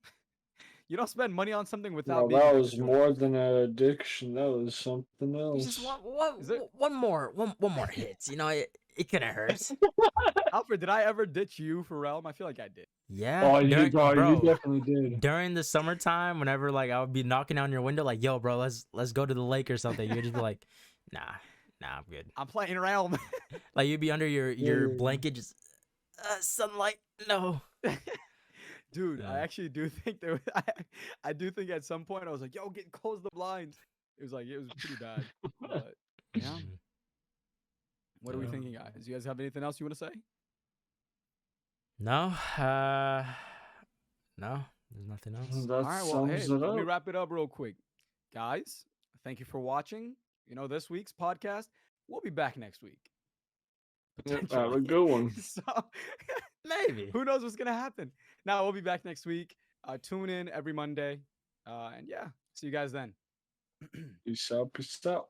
You don't spend money on something without No, being that addicted was to it. more than an addiction. That was something You just else. want one, Is it one more hit. It couldn't hurt. Alfred? Did I ever ditch you for Realm? I feel like I did. Yeah, Oh, you bro, definitely did. during the summertime, whenever like I would be knocking on your window, like, "Yo, bro, let's go to the lake or something," you'd just be like, "Nah, I'm good." I'm playing Realm. Like you'd be under your Yeah. blanket, just sunlight. No. Dude, I Yeah. actually do think I do think at some point I was like, "Yo, close the blinds." It was pretty bad, but yeah. Mhm. What are we Yeah. thinking, guys? You guys have anything else you want to say? No. No. There's nothing else. That All right, well, hey, sums it let me up. wrap it up real quick, guys. Thank you for watching. This week's podcast. We'll be back next week Have a potentially. good one. So Maybe. who knows what's gonna happen? Now we'll be back next week. Tune in every Monday, and yeah, see you guys then. Peace out. Peace out.